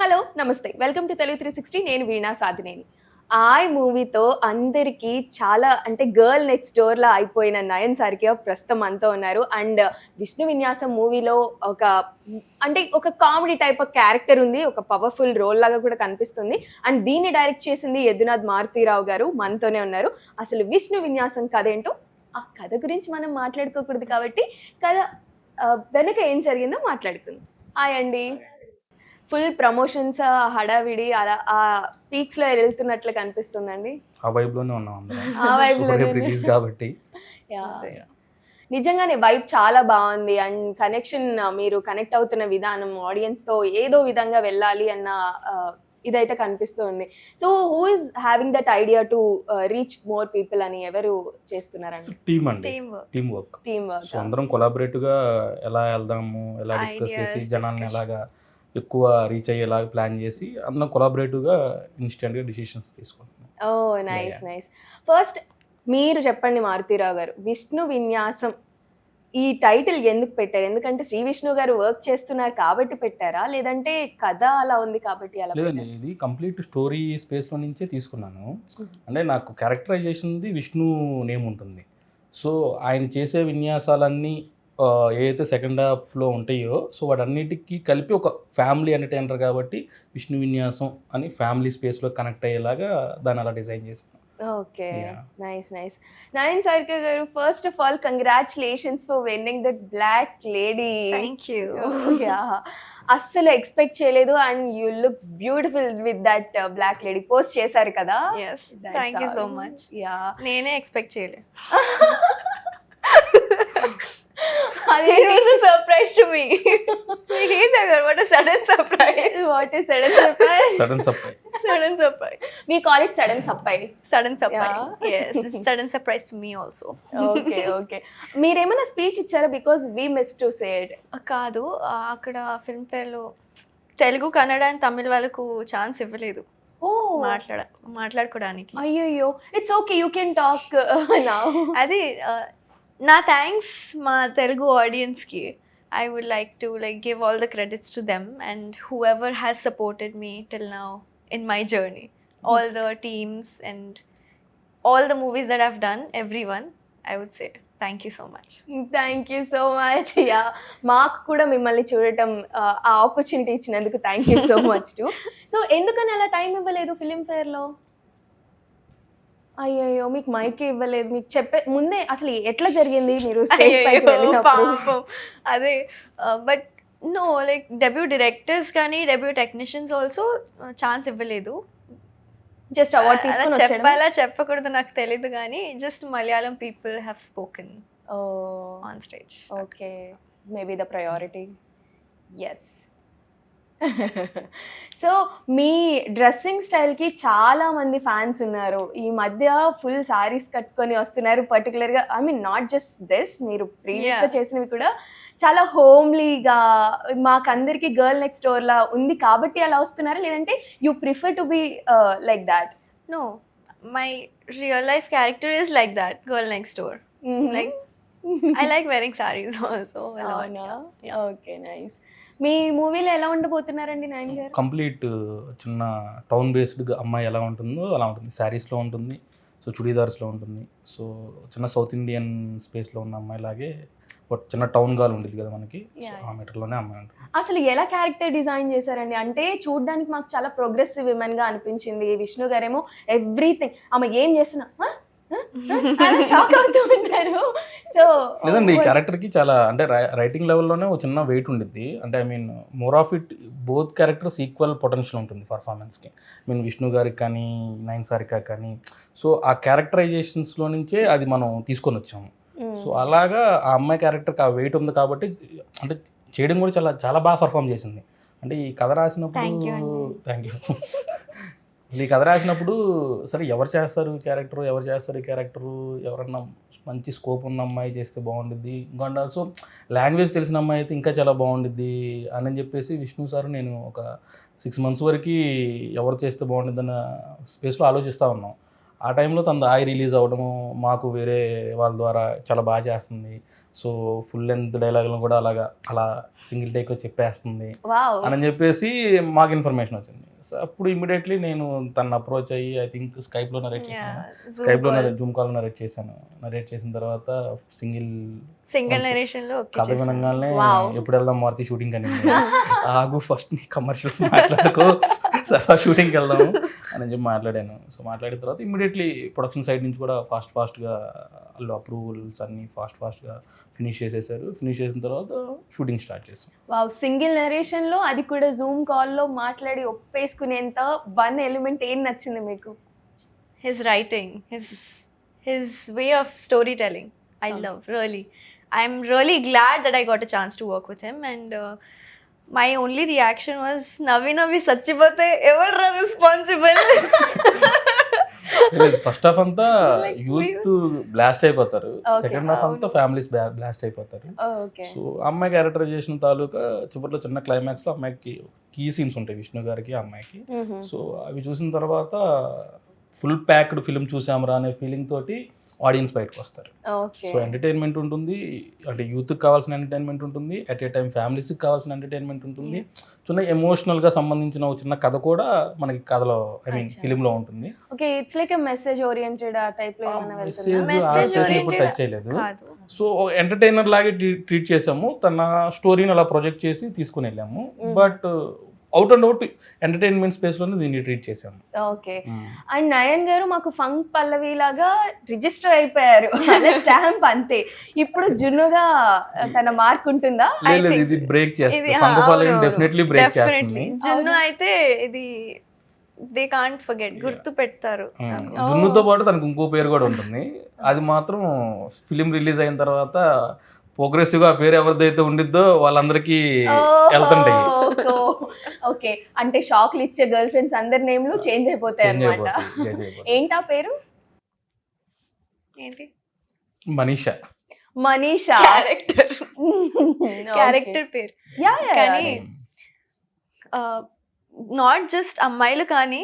Hello! నమస్తే. Welcome to Telugu 360 నేను వీణా సాధినేని. 'ఆయ్' మూవీతో అందరికీ చాలా అంటే గర్ల్ నెక్స్ట్ డోర్‌లా అయిపోయిన నయన్ సార్కియా ప్రస్తుతం మనతో ఉన్నారు. అండ్ 'విష్ణు విన్యాసం' మూవీలో ఒక అంటే ఒక కామెడీ టైప్ ఆఫ్ క్యారెక్టర్ ఉంది. ఒక పవర్‌ఫుల్ రోల్ లాగా కూడా కనిపిస్తుంది. అండ్ దీన్ని డైరెక్ట్ చేసింది యదునాథ్ మారుతీరావు గారు మనతోనే ఉన్నారు. అసలు 'విష్ణు విన్యాసం' కథ ఏంటో, ఆ కథ గురించి మనం మాట్లాడుకోకూడదు కాబట్టి కథ వెనక ఏం జరిగిందో మాట్లాడుకుందాం. హాయ్ అండి. ఫుల్ ప్రమోషన్స్ హడావిడి అలా ఆ పీక్స్‌లో ఎళ్తున్నట్లు కనిపిస్తుందండి. ఆ వైబ్‌లోనే ఉన్నాం అందరం. ఆ సూపర్ వైబ్‌లోనే హిట్ రిలీజ్ కాబట్టి. యాహ్! అంతే. నిజంగానే వైబ్ చాలా బావుంది. అండ్ కనెక్షన్ మీరు కనెక్ట్ అవుతున్న విధానం ఆడియన్స్‌తో ఏదో విధంగా వెళ్ళాలి అన్న ఆహ్, ఇదైతే కనిపిస్తుంది. So, who is having that idea to reach more people అని ఎవరు చేస్తున్నారండి? టీమ్ అండి. Team work. Team work. Team so, వర్కా? అందరం కొలాబరేటివ్‌గా ఎలా ఎళ్దాము, ఎలా డిస్కస్ చేసి ఐడియాస్ జనాల్ని డిస్కషన్. ఎలాగా ఎక్కువ రీచ్ అయ్యేలాగా ప్లాన్ చేసి అందరం కొలాబరేటివ్‌గా ఇన్‌స్టంట్‌గా డెసిషన్స్ తీసుకుంటున్నాం. Oh! Yeah! Nice. Yeah! Nice. First మీరు చెప్పండి మారుతీరావు గారు. 'విష్ణు విన్యాసం' ఈ టైటిల్ ఎందుకు పెట్టారు? ఎందుకంటే 'శ్రీ విష్ణు' గారు వర్క్ చేస్తున్నారు కాబట్టి పెట్టారా? లేదంటే కథ అలా ఉంది కాబట్టి అలా లేదండి. పెట్టారా? ఇది కంప్లీట్ స్టోరీ స్పేస్‌లో నుంచే తీసుకున్నాను. హుహు. అంటే నాకు క్యారెక్టరైజేషన్‌ది విష్ణు నేమ్ ఉంటుంది. సో, ఆయన చేసే విన్యాసాలన్నీ ఏదైతే సెకండ్ హాఫ్‌లో ఉంటాయో, సో, వాటన్నిటికి కలిపి ఒక ఫ్యామిలీ ఎంటర్‌టైనర్ కాబట్టి విష్ణు విన్యాసం అని ఫ్యామిలీ స్పేస్‌లో కనెక్ట్ అయ్యేలాగా దాన్ని అలా డిజైన్ చేశాను. Okay. Yeah! Nice. Nice. Nayan Sarke garu first of all congratulations for winning that black lady. Thank you. Yeah! అస్సలు ఎక్స్‌పెక్ట్ చేయలేదు. And you look beautiful with that black lady post చేశారు కదా! Yes. That's thank you so all. Much. Yeah! నేనే expect చేయలే. అది It was a surprise to me. He said, what a sudden surprise. What a sudden surprise. Sudden surprise. Sudden surprise. We call it sudden surprise. Sudden surprise. Yeah. Yes, it's a sudden surprise to me also. Okay. Okay. మీరేమైనా speech ఇచ్చారా? Because we miss to say it. కాదు అక్కడ film ఫేర్‌లో Telugu, Kannada and Tamil వాళ్ళకు chance ఇవ్వలేదు oh! మాట్లాడుకోవడానికి. అయ్యయ్యో! It's okay. You can talk now. అది నా థ్యాంక్స్ మా తెలుగు ఆడియన్స్కి. I would like to give all the credits to them and whoever has supported me till now in my journey. All the teams and all the movies that I've done, everyone, I would say thank you so much. Thank you so much. Yeah! మాకు కూడా మిమ్మల్ని చూడటం ఆ opportunity ఇచ్చినందుకు thank you so much to. So, ఎందుకని అలా time ఇవ్వలేదు film ఫేర్‌లో? అయ్యయ్యో! మీకు మైకే ఇవ్వలేదు. మీకు చెప్పే ముందే అసలు ఎట్లా జరిగింది మీరు స్టేజ్ పైకి అయ్యయ్యో! వెళ్ళినప్పుడు? పాపం. అదే బట్ నో డెబ్యూ డైరెక్టర్స్ కానీ డెబ్యూ టెక్నీషియన్స్ ఆల్సో ఛాన్స్ ఇవ్వలేదు. జస్ట్ అవార్డ్ అలా తీసుకొని వచ్చాడా? చెప్పాలా చెప్పకూడదు నాకు తెలీదు కానీ just Malayalam people have spoken oh! On stage. Okay. Maybe the priority. Yes. So, మీ డ్రెస్సింగ్ స్టైల్‌కి చాలా మంది ఫ్యాన్స్ ఉన్నారు. ఈ మధ్య ఫుల్ సారీస్ కట్టుకొని వస్తున్నారు. పర్టిక్యులర్‌గా I mean not just this మీరు ప్రీవియస్‌గా Yeah. చేసినవి కూడా చాలా హోమ్లీగా మాకందరికి గర్ల్ నెక్స్ట్ డోర్‌లా ఉంది కాబట్టి అలా వస్తున్నారా? లేదంటే you prefer to be like thought? No, my real life character is like that girl next door. Like I like wearing sarees also a lot. అవునా? Yeah. ఓకే. నైస్. మీ మూవీలో ఎలా ఉండబోతున్నారండి నయన్ గారు? కంప్లీట్ చిన్న టౌన్ బేస్డ్‌గా అమ్మాయి ఎలా ఉంటుందో అలా ఉంటుంది. శారీస్‌లో ఉంటుంది. సో, చుడీదార్స్‌లో ఉంటుంది. సో, చిన్న సౌత్ ఇండియన్ స్పేస్‌లో ఉన్న అమ్మాయిలాగే ఒక చిన్న టౌన్ గర్ల్ ఉండిద్ది కదా మనకి. So, Yeah. ఆ మెటీరియల్‌లోనే అమ్మాయి ఉంటుంది. అసలు ఎలా క్యారెక్టర్ డిజైన్ చేశారండి? అంటే చూడ్డానికి మాకు చాలా ప్రోగ్రెసివ్ విమెన్‌గా అనిపించింది. విష్ణు గారేమో ఎవ్రీథింగ్ ఆమె ఏం చేస్తున్నా అలా షాక్ అవుతూ ఉంటారు. సో, లేదండి ఈ క్యారెక్టర్‌కి చాలా అంటే రైటింగ్ లెవెల్‌లోనే ఒక చిన్న వెయిట్ ఉండిద్ది. అంటే I mean more of it both characters equal potential ఉంటుంది పర్ఫార్మెన్స్‌కి. ఐ మీన్ విష్ణు గారికి కానీ, నయన్ సారిక కానీ సో, ఆ క్యారెక్టరైజేషన్స్‌లో నుంచే అది మనం తీసుకొనొచ్చాము. సో, అలాగా ఆ అమ్మాయి క్యారెక్టర్‌కి ఆ వెయిట్ ఉంది కాబట్టి అంటే చేయడం కూడా చాలా చాలా బాగా పర్ఫార్మ్ చేసింది. అంటే ఈ కథ రాసినప్పుడు Thank you అండి. Thank you. అసలు ఈ కథ రాసినప్పుడు సరే ఎవరు చేస్తారు ఈ క్యారెక్టరు, ఎవరు చేస్తారు ఈ క్యారెక్టరు, ఎవరన్నా మంచి స్కోప్ ఉన్న అమ్మాయి చేస్తే బాగుండిద్ది. ఇంకోటి ఆల్సో లాంగ్వేజ్ తెలిసిన అమ్మాయి అయితే ఇంకా చాలా బాగుండిద్ది అని చెప్పేసి విష్ణు సార్ నేను ఒక 6 months వరకు ఎవరు చేస్తే బాగుండిద్దన్న స్పేస్లో ఆలోచిస్తూ ఉన్నాం. ఆ టైంలో తనది 'ఆయ్' రిలీజ్ అవ్వడము మాకు వేరే వాళ్ళ ద్వారా చాలా బాగా చేస్తుంది. సో ఫుల్ లెంత్ డైలాగులను కూడా అలా సింగిల్ టేక్లో చెప్పేస్తుంది వావ్. అని చెప్పేసి మాకు ఇన్ఫర్మేషన్ వచ్చింది. సో అప్పుడు ఇమీడియట్లీ నేను తను అప్రోచ్ అయ్యి ఐ థింక్ స్కైప్లో నరేట్ చేశాను, స్కైప్లో జూమ్ కాల్ నరేట్ చేసిన తర్వాత సింగిల్ నరేషన్ లో కథ వినగానే Wow. ఎప్పుడు వెళ్దాం మారుతి షూటింగ్ అని ఆగు ఫస్ట్ కమర్షియల్స్ మాట్లాడుకో తర్వాత షూటింగ్కి వెళ్దాము అని చెప్పి మాట్లాడాను. సో మాట్లాడిన తర్వాత ఇమ్మీడియట్లీ ప్రొడక్షన్ సైడ్ నుంచి కూడా ఫాస్ట్గా వాళ్ళు అప్రూవల్స్ అన్నీ ఫాస్ట్గా ఫినిష్ చేసేసారు. ఫినిష్ చేసిన తర్వాత షూటింగ్ స్టార్ట్ చేసాం. వావ్, సింగిల్ నరేషన్ లో అది కూడా జూమ్ కాల్ లో మాట్లాడి ఒప్పేసుకునేంత వన్ ఎలిమెంట్ ఏం నచ్చింది మీకు? his writing, his way of storytelling. I love, really. I'm really glad that I got a chance to work with him, and my only reaction was Navi Sachipote ever responsible. First half అంతా Like, youth blast అయిపోతారు, Okay. Second half అంతా families blast అయిపోతారు. Okay. So అమ్మాయి characterisation తాలూకా చివరిలో చిన్న క్లైమాక్స్లో అమ్మాయికి key scenes ఉంటాయి విష్ణు గారికి అమ్మాయికి. సో అవి చూసిన తర్వాత ఫుల్ ప్యాక్డ్ ఫిల్మ్ చూసామరా అనే ఫీలింగ్ తోటి ఆడియన్స్ బయటకు వస్తారు. ఓకే. సో ఎంటర్టైన్మెంట్ ఉంటుంది, అంటే యూత్కి కావాల్సిన ఎంటర్టైన్మెంట్ ఉంటుంది, అట్ ఏ టైం ఫ్యామిలీస్కి కావాల్సిన ఎంటర్టైన్మెంట్ ఉంటుంది, చిన్న ఎమోషనల్గా సంబంధించిన ఒక చిన్న కథ కూడా మనకి కథలో ఐ మీన్ అచ్చా. ఫిలింలో ఉంటుంది. Okay, it's like message oriented ఆ టైప్ లో ఏమైనా మెసేజ్ వెళ్తుందా? ఆ Message స్టేషన్ ఇప్పుడు oriented టచ్ చేయలేదు. కాదు. సో ఎంటర్టైనర్ లాగే ట్రీట్ చేసాము, తన స్టోరీని అలా ప్రొజెక్ట్ చేసి తీసుకుని వెళ్ళాము. But out and out entertainment స్పేస్లోనే దీన్ని ట్రీట్ చేసాము. ఓకే. అండ్ నయన్ గారు మాకు ఫంక్ పల్లవి లాగా రిజిస్టర్ అయిపోయారు, స్టాంప్ అంతే. ఇప్పుడు జున్నుగా తన మార్క్ ఉంటుందా? లేదు think ఇది బ్రేక్ ఇది చేస్తుంది, ఫంగఫాలయం డెఫినెట్లీ బ్రేక్ చేస్తుంది. జున్ను అయితే ఇది దే కాంట్ ఫర్గెట్, గుర్తు పెడతారు. జున్నుతో పాటు తనకు ఇంకో పేరు కూడా ఉంటుంది, అది మాత్రం ఫిలిం రిలీజ్ అయిన తర్వాత ప్రోగ్రెసివ్గా ఆ పేరు ఎవరిదైతే ఉండిద్దో వాళ్ళందరికీ వెళ్తుంటాయి. ఓకే, అంటే షాక్లు ఇచ్చే గర్ల్ ఫ్రెండ్స్ అందరి నేమ్లు చేంజ్ అయిపోతాయి చేంజ్ అన్నమాట. అయిపోతాయి. ఏంటా పేరు? ఏంటి మనీషా. మనీషా. క్యారెక్టర్ పేరు. కానీ నాట్ జస్ట్ అమ్మాయిలు కానీ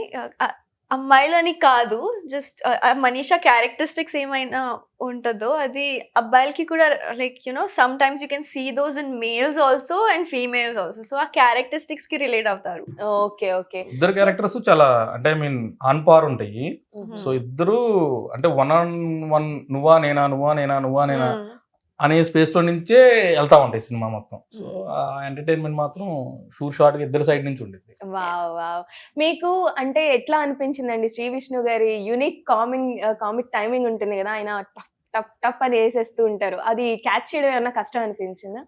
అమ్మాయిలు అని కాదు, జస్ట్ మనీషా క్యారెక్టరిస్టిక్స్ ఏమైనా ఉంటుందో అది అబ్బాయిలకి కూడా like sometimes you can see those in males also and females also. So ఆ క్యారెక్టరిస్టిక్స్ కి రిలేట్ అవుతారు. ఓకే. ఓకే. ఇద్దరు క్యారెక్టర్స్ చాలా అంటే ఐ మీన్ ఆన్ పార్ ఉంటాయి. సో ఇద్దరు అంటే వన్ ఆన్ వన్ నువ్వా నేనా అనే స్పేస్ లో నుంచే వెళ్తా ఉంటాయి సినిమా మొత్తం. సో ఆ ఎంటర్టైన్మెంట్ మాత్రం షూర్ షార్ట్ గా ఇద్దరు సైడ్ నుంచి ఉండేది. Wow wow. మీకు అంటే ఎట్లా అనిపించిందండి శ్రీ విష్ణు గారి యూనిక్ కామిక్ టైమింగ్ ఉంటుంది కదా, ఆయన టప్ టప్ టప్ అని వేసేస్తూ ఉంటారు, అది క్యాచ్ చేయడం ఏమన్నా కష్టం అనిపించిందా?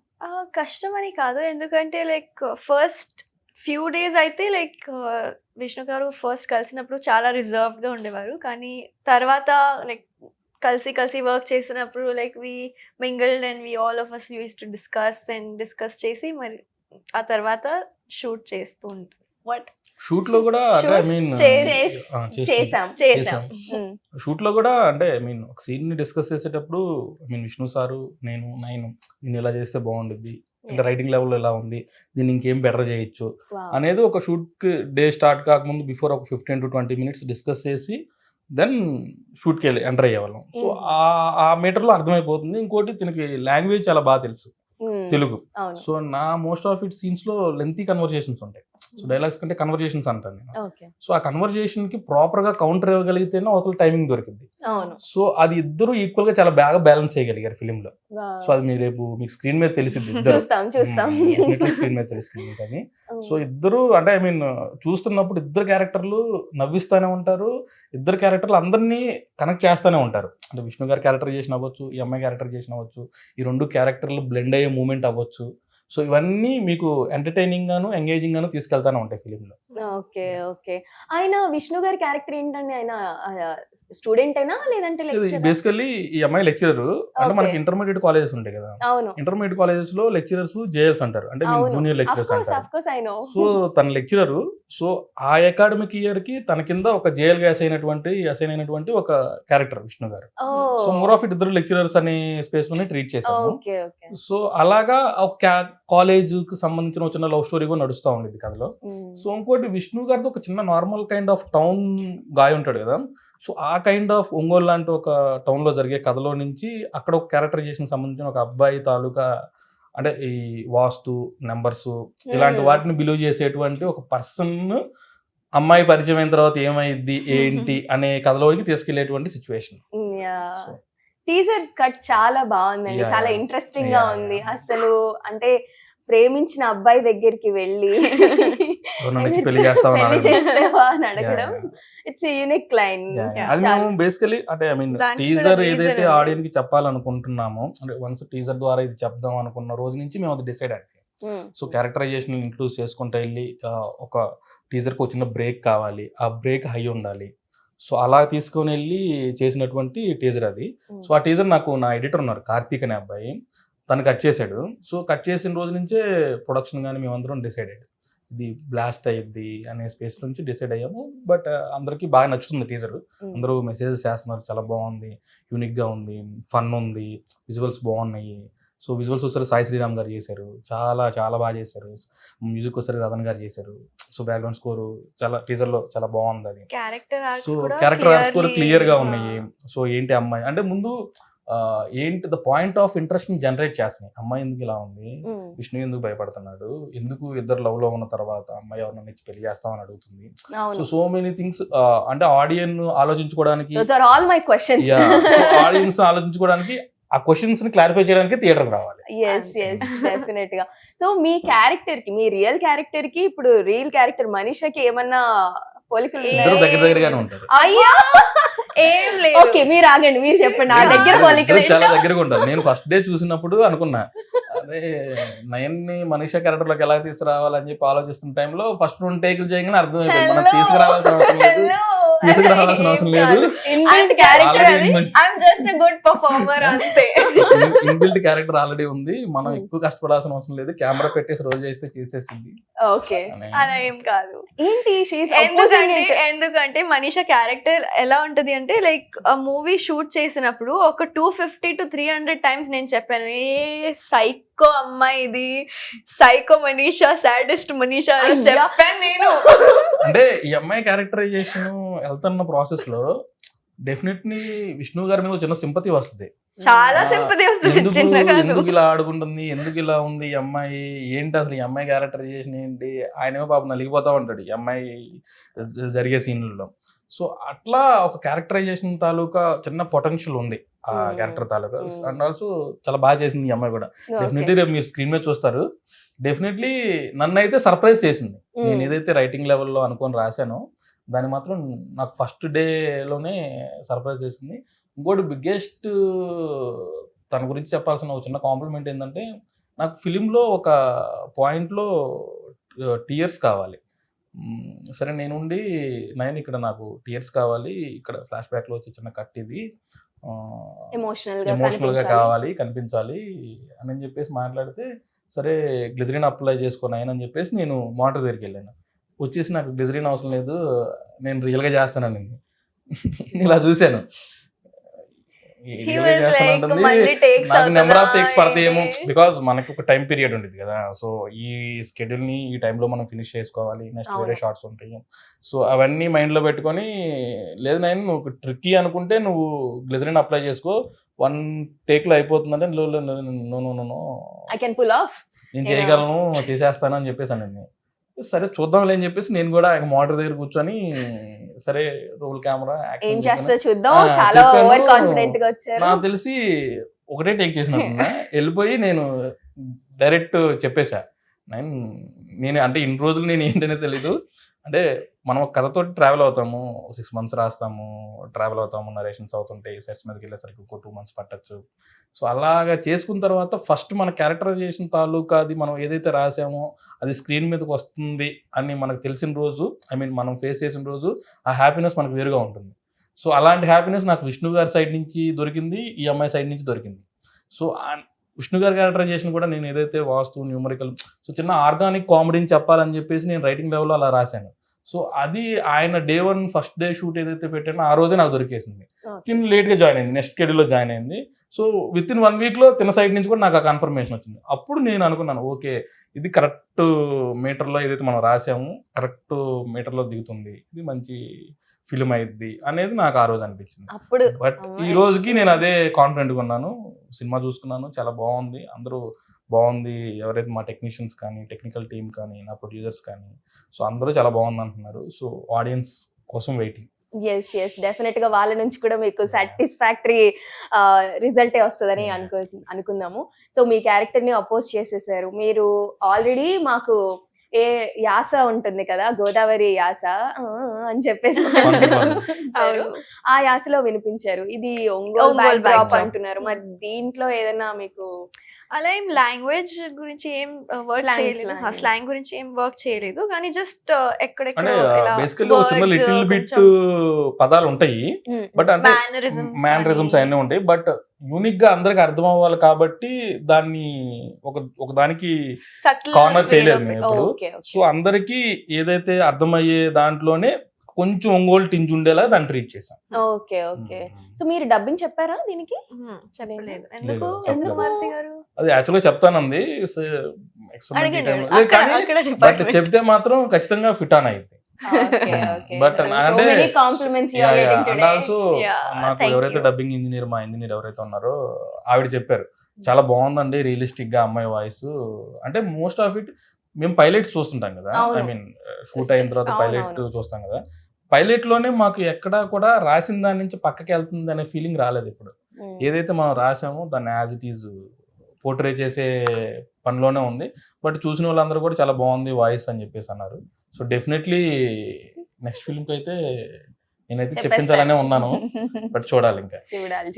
కష్టం అని కాదు, ఎందుకంటే లైక్ ఫస్ట్ ఫ్యూ డేస్ అయితే లైక్ విష్ణు గారు ఫస్ట్ కలిసినప్పుడు చాలా రిజర్వ్డ్గా ఉండేవారు, కానీ తర్వాత లైక్ కలిసి వర్క్ చేసినప్పుడు like we mingled and we all of us used to discuss చేసి మరి ఆ తర్వాత షూట్ చేస్తూ ఉంటారు. వాట్ షూట్ లో కూడా అంటే ఐ మీన్ చేసాం. షూట్ లో కూడా అంటే ఐ మీన్ ఒక సీన్ ని డిస్కస్ చేసేటప్పుడు ఐ మీన్ విష్ణు సారు నేను దీన్ని ఇలా చేస్తే బాగుంటుంది, అంటే రైటింగ్ లెవెల్ ఎలా ఉంది, దీన్ని ఇంకేం బెటర్ చేయొచ్చు అనేది ఒక షూట్ డే స్టార్ట్ కాకముందు బిఫోర్ ఒక 15 to 20 minutes డిస్కస్ చేసి దెన్ షూట్కి వెళ్ళి ఎంటర్ అయ్యేవాళ్ళం. సో ఆ మీటర్లో అర్థమైపోతుంది. ఇంకోటి దీనికి లాంగ్వేజ్ చాలా బాగా తెలుసు, తెలుగు. సో నా మోస్ట్ ఆఫ్ ఇట్ సీన్స్ లో లెంతీ కన్వర్జేషన్స్ ఉంటాయి. సో డైలాగ్స్ కంటే కన్వర్జేషన్స్ అంటాను నేను. సో ఆ కన్వర్జేషన్ కి ప్రాపర్ గా కౌంటర్ ఇవ్వగలిగితేనే అవతల టైమింగ్ దొరికింది. సో అది ఇద్దరు ఈక్వల్ గా చాలా బాగా బ్యాలెన్స్ చేయగలిగారు ఫిలిం లో. సో అది మీరు రేపు మీకు స్క్రీన్ మీద తెలిసింది, స్క్రీన్ మీద తెలుస్తుంది కానీ. సో ఇద్దరు అంటే ఐ మీన్ చూస్తున్నప్పుడు ఇద్దరు క్యారెక్టర్లు నవ్విస్తూనే ఉంటారు, ఇద్దరు క్యారెక్టర్లు అందరినీ కనెక్ట్ చేస్తూనే ఉంటారు. అంటే విష్ణు గారి క్యారెక్టర్ చేసిన అవ్వచ్చు, ఈ అమ్మాయి క్యారెక్టర్ చేసిన అవ్వచ్చు, ఈ రెండు క్యారెక్టర్లు బ్లెండ్ అయ్యే మూమెంట్ అవ్వచ్చు. సో ఇవన్నీ మీకు ఎంటర్టైనింగ్ గాను ఎంగేజింగ్ గాను తీసుకెళ్తానే ఉంటాయి ఫిలింలో. ఓకే. ఓకే. ఆయన విష్ణు గారి క్యారెక్టర్ ఏంటండి? ఆయన స్టూడెంట్ అయినా లేదంటే లెక్చరర్? బేసికల్లీ ఈ అమ్మాయి లెక్చరర్. అంటే మనకి ఇంటర్మీడియట్ కాలేజెస్ ఉంటాయి కదా, ఇంటర్మీడియట్ కాలేజెస్ లో లెక్చరర్స్ జేఎల్స్ అంటారు, అంటే జూనియర్ లెక్చరర్స్ అంటారు. సో తన లెక్చరర్. సో ఆ అకాడమిక్ ఇయర్ కి తన కింద ఒక జేఎల్ గా అసైన్ అయినటువంటి ఒక క్యారెక్టర్ విష్ణు గారు. సో మోర్ ఆఫ్ ఇట్ ఇద్దరు లెక్చరర్స్ అనే స్పేస్ లోనే ట్రీట్ చేశాము. సో అలాగా ఒక కాలేజ్ కి సంబంధించిన ఒక చిన్న లవ్ స్టోరీ కూడా నడుస్తూ ఉండేది కథలో. సో ఇంకోటి విష్ణు గారితో ఒక చిన్న నార్మల్ కైండ్ ఆఫ్ టౌన్ గాయ ఉంటాడు కదా, సో ఆ కైండ్ ఆఫ్ ఒంగోలు లాంటి ఒక టౌన్లో జరిగే కథలో నుంచి అక్కడ ఒక క్యారెక్టరైజేషన్ సంబంధించిన ఒక అబ్బాయి తాలూకా అంటే ఈ వాస్తు నెంబర్స్ ఇలాంటి వాటిని బిలీవ్ చేసేటువంటి ఒక పర్సన్ అమ్మాయి పరిచయం అయిన తర్వాత ఏమైంది ఏంటి అనే కథలోకి తీసుకెళ్లేటువంటి సిచ్యువేషన్. టీజర్ కట్ చాలా బాగుందండి, Yeah, చాలా yeah. ఇంట్రెస్టింగ్ గా Yeah, ఉంది. yeah. అసలు అంటే ప్రేమించిన అబ్బాయి దగ్గరికి వెళ్ళి నన్ను ఇచ్చి పెళ్లి చేస్తామని పెళ్లి అడగడం. చేస్తావా అని అడగడం, Yeah, ఇట్స్ యూనిక్ లైన్. అది మేము బేసికలీ అంటే ఐ మీన్ దానికి టీజర్ కూడా reason ఏదైతే ఉంది. ఆడియన్స్ కి చెప్పాలనుకుంటున్నామో అంటే వన్స్ టీజర్ ద్వారా ఇది చెప్దాం అనుకున్న రోజు నుంచి మేము అది డిసైడ్ అయ్యాం. సో క్యారెక్టరైజేషన్ ఇంక్లూడ్ చేసుకుంటూ వెళ్ళి ఒక టీజర్కి ఒక చిన్న బ్రేక్ కావాలి, ఆ బ్రేక్ హై ఉండాలి. సో అలా తీసుకొని వెళ్ళి చేసినటువంటి టీజర్ అది. సో ఆ టీజర్ నాకు నా ఎడిటర్ ఉన్నారు కార్తీక్ అనే అబ్బాయి, తను కట్ చేశాడు. సో కట్ చేసిన రోజు నుంచే ప్రొడక్షన్ కానీ మేమందరం డిసైడ్ అయ్యాడు ఇది బ్లాస్ట్ అయ్యిద్ది అనే స్పేస్ నుంచి డిసైడ్ అయ్యాము. బట్ అందరికీ బాగా నచ్చుతుంది టీజర్, అందరూ మెసేజెస్ చేస్తున్నారు, చాలా బాగుంది, యూనిక్గా ఉంది, ఫన్ ఉంది, విజువల్స్ బాగున్నాయి. సో విజువల్స్ ఒకసారి సాయి శ్రీరామ్ గారు చేశారు, చాలా చాలా బాగా చేశారు. మ్యూజిక్ ఒకసారి రతన్ గారు చేశారు. సో బ్యాక్గ్రౌండ్ స్కోరు చాలా టీజర్లో చాలా బాగుంది అది. క్యారెక్టర్ సో ఆర్ట్స్ కూడా క్యారెక్టర్ ఆర్ట్స్ కూడా క్లియర్గా clearly, ఉన్నాయి. సో ఏంటి అమ్మాయి అంటే ముందు ఏంటి ద పాయింట్ ఆఫ్ ఇంట్రెస్ట్ ని జనరేట్ చేస్తున్నాయి. అమ్మాయి ఎందుకు ఇలా ఉంది, విష్ణు ఎందుకు భయపడుతున్నాడు, ఎందుకు ఇద్దరు లవ్ లో ఉన్న తర్వాత అమ్మాయి ఎవరిని ఇచ్చి పెళ్లి చేస్తామని అడుగుతుంది. సో మెనీ థింగ్స్ అంటే ఆడియన్ ఆలోచించుకోవడానికి, ఆడియన్స్ ఆలోచించుకోవడానికి ఆ క్వశ్చన్స్ ని క్లారిఫై చేయడానికి థియేటర్ రావాలి. డెఫినెట్ గా. సో మీ క్యారెక్టర్ కి, మీ రియల్ క్యారెక్టర్ కి ఇప్పుడు రియల్ క్యారెక్టర్ మనీషాకి ఏమన్నా పోలికలు ఇద్దరు దగ్గరగానే ఉంటారు. అయ్యో ఏం లేదు. ఓకే మీరు ఆగండి, మీరు చెప్పండి. నా దగ్గర పోలికలు చాలా దగ్గరగా ఉంటారు. నేను ఫస్ట్ డే చూసినప్పుడు అనుకున్నా అదే నయన్ ని మనీషా క్యారెక్టర్ లోకి ఎలా తీసుకురావాలని చెప్పి ఆలోచిస్తున్న టైంలో ఫస్ట్ 2 టేకులు చేయగానే అర్థమైపోయింది మనం తీసుకురావాల్సిన అవసరం లేదు, తీసుకురావాల్సిన అవసరం లేదు. ఇన్బిల్ట్ క్యారెక్టర్ ఆల్రెడీ ఉంది, మనం ఎక్కువ కష్టపడాల్సిన అవసరం లేదు, కెమెరా పెట్టేసి రోజు చేస్తే చేసేసింది. ఓకే అలా ఏం కాదు. ఏంటి ఎందుకంటే మనీషా క్యారెక్టర్ ఎలా ఉంటది అంటే లైక్ మూవీ షూట్ చేసినప్పుడు ఒక 250 to 300 టైమ్స్ నేను చెప్పాను, ఏ సైకో అమ్మాయి ఇది, సైకో మనీషా, సాడిస్ట్ మనీషా అని చెప్పాను నేను. అంటే ఈ అమ్మాయి క్యారెక్టరైజేషన్ వెళ్తున్న ప్రాసెస్ లో డెఫినెట్లీ విష్ణు గారి మీద చిన్న సింపతి వస్తుంది, చాలా సింపతి వస్తుంది. ఎందుకు ఇలా ఆడుకుంటుంది, ఎందుకు ఇలా ఉంది ఈ అమ్మాయి, ఏంటి అసలు ఈ అమ్మాయి క్యారెక్టరైజేషన్ ఏంటి, ఆయనేమో పాపం నలిగిపోతా ఉంటాడు ఈ అమ్మాయి జరిగే సీన్లలో. సో అట్లా ఒక క్యారెక్టరైజేషన్ తాలూకా చిన్న పొటెన్షియల్ ఉంది ఆ క్యారెక్టర్ తాలూకా. అండ్ ఆల్సో చాలా బాగా చేసింది ఈ అమ్మాయి కూడా. డెఫినెట్లీ రేపు మీరు స్క్రీన్ మీద చూస్తారు. డెఫినెట్లీ నన్ను అయితే సర్ప్రైజ్ చేసింది. నేను ఏదైతే రైటింగ్ లెవెల్లో అనుకొని రాశానో దాన్ని మాత్రం నాకు ఫస్ట్ డేలోనే సర్ప్రైజ్ చేసింది. ఇంకోటి బిగ్గెస్ట్ తన గురించి చెప్పాల్సిన ఒక చిన్న కాంప్లిమెంట్ ఏంటంటే, నాకు ఫిలింలో ఒక పాయింట్లో టీయర్స్ కావాలి. సరే నేనుండి నయన్ ఇక్కడ నాకు టీయర్స్ కావాలి, ఇక్కడ ఫ్లాష్ బ్యాక్లో వచ్చి చిన్న కట్ ఇది ఎమోషనల్గా కావాలి, కనిపించాలి అని చెప్పేసి మాట్లాడితే, సరే గ్లిజరిన్ అప్లై చేసుకో నయన్ అని చెప్పేసి నేను మోటార్ దగ్గరికి వెళ్ళాను. వచ్చేసి నాకు గ్లిజరిన్ అవసరం లేదు, నేను రియల్గా చేస్తానని ఇలా చూశాను. నాకు నెంబర్ ఆఫ్ టేక్స్ పడతాయేమో, బికాజ్ మనకి ఒక టైం పీరియడ్ ఉంటుంది కదా. సో ఈ స్కెడ్యూల్ని ఈ టైంలో మనం ఫినిష్ చేసుకోవాలి, నెక్స్ట్ వేరే షార్ట్స్ ఉంటాయి. సో అవన్నీ మైండ్లో పెట్టుకొని, లేదు నేను నువ్వు ట్రిక్కీ అనుకుంటే నువ్వు గ్లిజరిన్ అప్లై చేసుకో, 1 టేక్లో అయిపోతుందంటే నేను చేయగలను, చేసేస్తాను అని చెప్పేసాను నేను. సరే చూద్దాంలే అని చెప్పేసి నేను కూడా మోటార్ దగ్గర కూర్చొని సరే రోల్ కెమెరా నాకు తెలిసి ఒకటే టేక్ చేసినట్టున్నా వెళ్ళిపోయి నేను డైరెక్ట్ చెప్పేశా. నేను అంటే ఇన్ని రోజులు నేను ఏంటనే తెలీదు, అంటే మనం ఒక కథతో ట్రావెల్ అవుతాము, 6 months రాస్తాము, ట్రావెల్ అవుతాము, నరేషన్స్ అవుతుంటాయి, సెట్స్ మీదకి వెళ్ళేసరికి 2 months పట్టచ్చు. సో అలాగా చేసుకున్న తర్వాత ఫస్ట్ మన క్యారెక్టరైజేషన్ తాలూకా అది మనం ఏదైతే రాసామో అది స్క్రీన్ మీదకి వస్తుంది అని మనకు తెలిసిన రోజు, ఐ మీన్ మనం ఫేస్ చేసిన రోజు ఆ హ్యాపీనెస్ మనకు వేరుగా ఉంటుంది. సో అలాంటి హ్యాపీనెస్ నాకు విష్ణు గారి సైడ్ నుంచి దొరికింది, ఈ అమ్మాయి సైడ్ నుంచి దొరికింది. సో విష్ణు గారి క్యారెక్టరైజేషన్ కూడా నేను ఏదైతే వాస్తు న్యూమరికల్ సో చిన్న ఆర్గానిక్ కామెడీని చెప్పాలని చెప్పేసి నేను రైటింగ్ లెవెల్లో అలా రాశాను. సో అది ఆయన డే 1 ఫస్ట్ డే షూట్ ఏదైతే పెట్టానో ఆ రోజే నాకు దొరికేసింది. తిను లేట్గా జాయిన్ అయింది, నెక్స్ట్ షెడ్యూల్లో జాయిన్ అయింది. సో విత్ ఇన్ 1 వీక్లో తిన సైడ్ నుంచి కూడా నాకు ఆ కన్ఫర్మేషన్ వచ్చింది. అప్పుడు నేను అనుకున్నాను, ఓకే ఇది కరెక్ట్ మీటర్లో ఏదైతే మనం రాసామో కరెక్ట్ మీటర్లో దిగుతుంది, ఇది మంచి ఫిల్మ్ అయింది అనేది నాకు ఆ రోజు అనిపించింది. అప్పుడు బట్ ఈ రోజుకి నేను అదే కాన్ఫిడెంట్గా ఉన్నాను. సినిమా చూసుకున్నాను, చాలా బాగుంది, అందరూ బాగుంది, ఎవరైతే మా టెక్నీషియన్స్ కానీ, టెక్నికల్ టీమ్ కానీ, నా ప్రొడ్యూసర్స్ కానీ, సో అందరూ చాలా బాగుంది అంటున్నారు. సో ఆడియన్స్ కోసం వెయిటింగ్. ఎస్ డెఫినెట్ గా వాళ్ళ నుంచి కూడా మీకు సాటిస్ఫాక్టరీ రిజల్టే వస్తుందని అనుకుందాము. సో మీ క్యారెక్టర్ ని అపోజ్ చేసేసారు మీరు. ఆల్రెడీ మాకు ఏ యాస ఉంటుంది కదా, గోదావరి యాస అని చెప్పేసి ఆ యాసలో వినిపించారు. ఇది ఒంగోలు బ్యాక్ అంటున్నారు. మరి దీంట్లో ఏదైనా మీకు అలా ఏం లాంగ్వేజ్ గురించి ఏం వర్క్ చేయలేదు, స్లాంగ్ గురించి ఏం వర్క్ చేయలేదు, కానీ జస్ట్ ఎక్కడెక్కడ బేసికల్లీ ఒక చిన్న లిటిల్ బిట్ పదాలు ఉంటాయి, బట్ అంటే మేనరిజమ్స్ అన్నీ ఉంటాయి. బట్ యూనిక్ గా అందరికి అర్థం అవ్వాలి కాబట్టి దాన్ని ఒక దానికి కార్నర్ చేయలేదు మేము ఇప్పుడు. సో అందరికి ఏదైతే అర్థమయ్యే దాంట్లోనే కొంచెం ఒంగోలు టింజ్ ఉండేలా దాన్ని ట్రీట్ చేసాం. ఓకే. సో మీరు డబ్బింగ్ చెప్పారా దీనికి? చెప్పలేదు. ఎందుకు మారుతి గారు? అది యాక్చువల్గా చెప్తానంది, బట్ చెప్తే మాత్రం ఖచ్చితంగా ఫిట్ ఆన్ అయింది. బట్ అంటే ఆల్సో నాకు ఎవరైతే డబ్బింగ్ ఇంజనీర్, మా ఇంజనీర్ ఎవరైతే ఉన్నారో ఆవిడ చెప్పారు, చాలా బాగుందండి రియలిస్టిక్ గా అమ్మాయి వాయిస్. అంటే మోస్ట్ ఆఫ్ ఇట్ మేము పైలట్స్ చూస్తుంటాం కదా, ఐ మీన్ షూట్ అయిన తర్వాత పైలట్ చూస్తాం కదా, పైలట్ లోనే మాకు ఎక్కడా కూడా రాసిన దాని నుంచి పక్కకి వెళ్తుంది అనే ఫీలింగ్ రాలేదు ఇప్పుడు. ఏదైతే మనం రాసామో దాన్ని యాజ్ ఇట్ ఈజ్ పోర్ట్రే చేసే పనిలోనే ఉంది. బట్ చూసిన వాళ్ళందరూ కూడా చాలా బాగుంది వాయిస్ అని చెప్పేసి అన్నారు. సో డెఫినెట్లీ నెక్స్ట్ ఫిల్మ్కి అయితే నేనైతే చెప్పించాలనే ఉన్నాను, బట్ చూడాలి ఇంకా.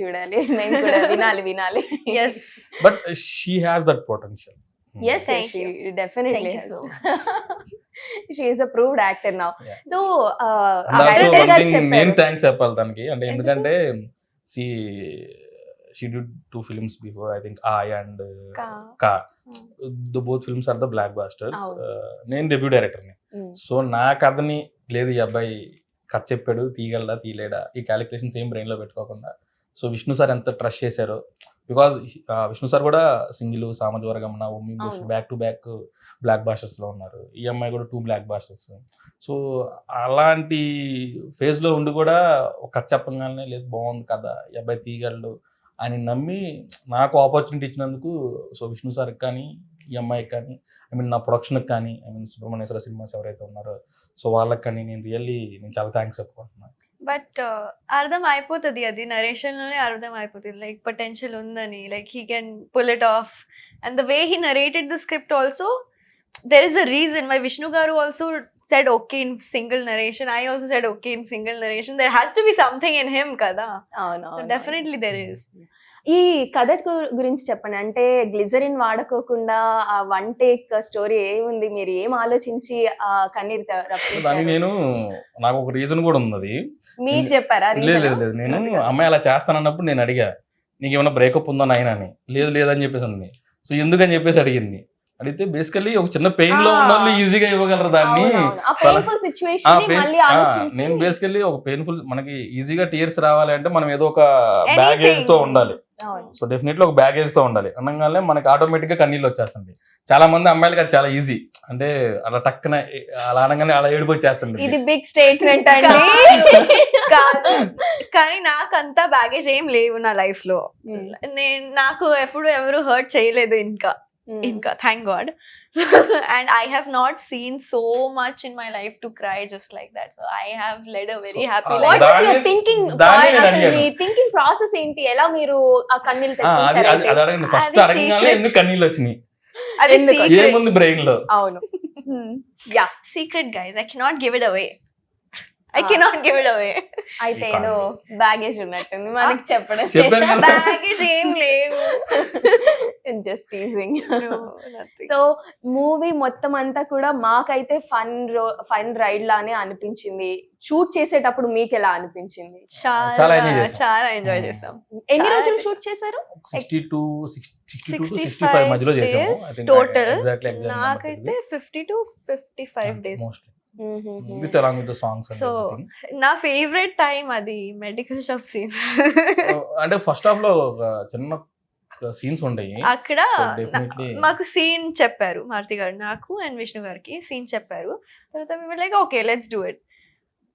చూడాలి మేము కూడా వినాలి. But she has that potential. Yes, she definitely has. She is a proved actor now. So నేను థ్యాంక్స్ చెప్పాలి తనకి, అంటే ఎందుకంటే she did 2 films before, I think I and Ka. Both films are the blockbusters. నేను debut డైరెక్టర్ని. So నా కథని లేదు ఈ అబ్బాయి కథ చెప్పాడు, తీయగలడా తీయలేడా ఈ క్యాలిక్యులేషన్స్ ఏం బ్రెయిన్లో పెట్టుకోకుండా, సో విష్ణు సార్ ఎంత ట్రస్ట్ చేశారో, బికాజ్ విష్ణు సార్ కూడా సింగిల్, సామాజిక వర్గం, ఉమ్మి బ్యాక్ టు బ్యాక్ బ్లాక్ బాస్టర్స్లో ఉన్నారు. ఈ అమ్మాయి కూడా 2 బ్లాక్ బాస్టర్స్. సో అలాంటి ఫేజ్లో ఉండి కూడా ఒక కథ చెప్పగానే లేదు బాగుంది కదా ఈ అబ్బాయి తీయగలడు అని నమ్మి నాకు ఆపర్చునిటీ ఇచ్చినందుకు, సో విష్ణు సార్కి కానీ ఈ అమ్మాయికి కానీ, ఐ మీన్ నా ప్రొడక్షన్కి కానీ, ఐ మీన్ సుబ్రహ్మణ్యేశ్వర సినిమాస్ ఎవరైతే ఉన్నారో సో వాళ్ళకి కానీ నేను చాలా థ్యాంక్స్ చెప్పుకుంటున్నాను. బట్ అర్థం అయిపోతుంది, అది నరేషన్లోనే అర్థం అయిపోతుంది, లైక్ పొటెన్షియల్ ఉందని, like he can pull it off. And the way he narrated the script also, there is a reason why Vishnu garu also said okay in single narration. I also said okay in single narration. There has to be something in him kada. So definitely there is. ఈ కథ గురించి చెప్పండి. అంటే glycerin వాడుకోకుండా ఆ 1 take story ఏముంది, మీరు ఏం ఆలోచించి ఆ కన్నీరు రప్పించారు? నాకు ఒక రీజన్ కూడా ఉంది. మీరు చెప్పారా? లేదు, నేను అమ్మాయి అలా చేస్తానన్నప్పుడు నేను అడిగా, నీకు ఏమైనా బ్రేకప్ ఉందా నాయన అని. లేదని చెప్పేసి అంది. సో ఎందుకని చెప్పేసి అడిగింది. అడిగితే బేసికల్లీ ఒక చిన్న పెయిన్ లో ఉన్న వాళ్ళు ఈజీగా ఇవ్వగలరు దాన్ని. నేను బేసికల్లీ ఒక పెయిన్ఫుల్, మనకి ఈజీగా టీయర్స్ రావాలి అంటే మనం ఏదో ఒక బ్యాగేజ్ తో ఉండాలి. సో డెఫినెట్లీ ఒక బ్యాగేజ్ తో ఉండాలి. అనగానే మనకి ఆటోమేటిక్ గా కన్నీళ్ళు వచ్చేస్తుంది. చాలా మంది అమ్మాయిలకి అది చాలా ఈజీ, అంటే అలా టక్కున అలా అనగానే అలా ఏడుపు వచ్చేస్తుంది. ఇది బిగ్ స్టేట్మెంట్ అండి. కానీ నాకు అంతా బ్యాగేజ్ ఏం లేవు నా లైఫ్ లో. నాకు ఎప్పుడు ఎవరు హర్ట్ చేయలేదు ఇంకా thank God. And I have not seen so much in my life to cry just like that. So I have led a very happy life. What is your thinking? Me thinking process ఏంటి? ఎలా మీరు ఆ కన్నీళ్ళు తెప్పించారు? First అడగగానే ఎందుకు కన్నీళ్ళు వచ్చినాయి? ఏముంది బ్రెయిన్ లో? అవును, yeah secret guys, I cannot give it away. అయితే ఏదో బ్యాగేజ్ ఉన్నట్టుంది మనకి చెప్పడం. బ్యాగేజ్ ఏం లేవు, జస్ట్ టీజింగ్. సో మూవీ మొత్తం అంతా కూడా మాకైతే ఫన్ రైడ్ లానే అనిపించింది. షూట్ చేసేటప్పుడు మీకు ఎలా అనిపించింది? చాలా ఎంజాయ్ చేసాం. ఎన్ని రోజులు షూట్ చేశారు? 65 మధ్యలో చేసాము టోటల్. నాకైతే 50 to 55 days. With along with the songs and So, everything. నా ఫేవరెట్ టైం అది మెడికల్ షాప్ సీన్. అంటే ఫస్ట్ హాఫ్ లో ఒక చిన్న సీన్స్ ఉండయి. అక్కడ So, definitely. మాకు సీన్ చెప్పారు మారుతి గారు, నాకు అండ్ విష్ణు గారికి సీన్ చెప్పారు. తర్వాత మేము like okay let's do it.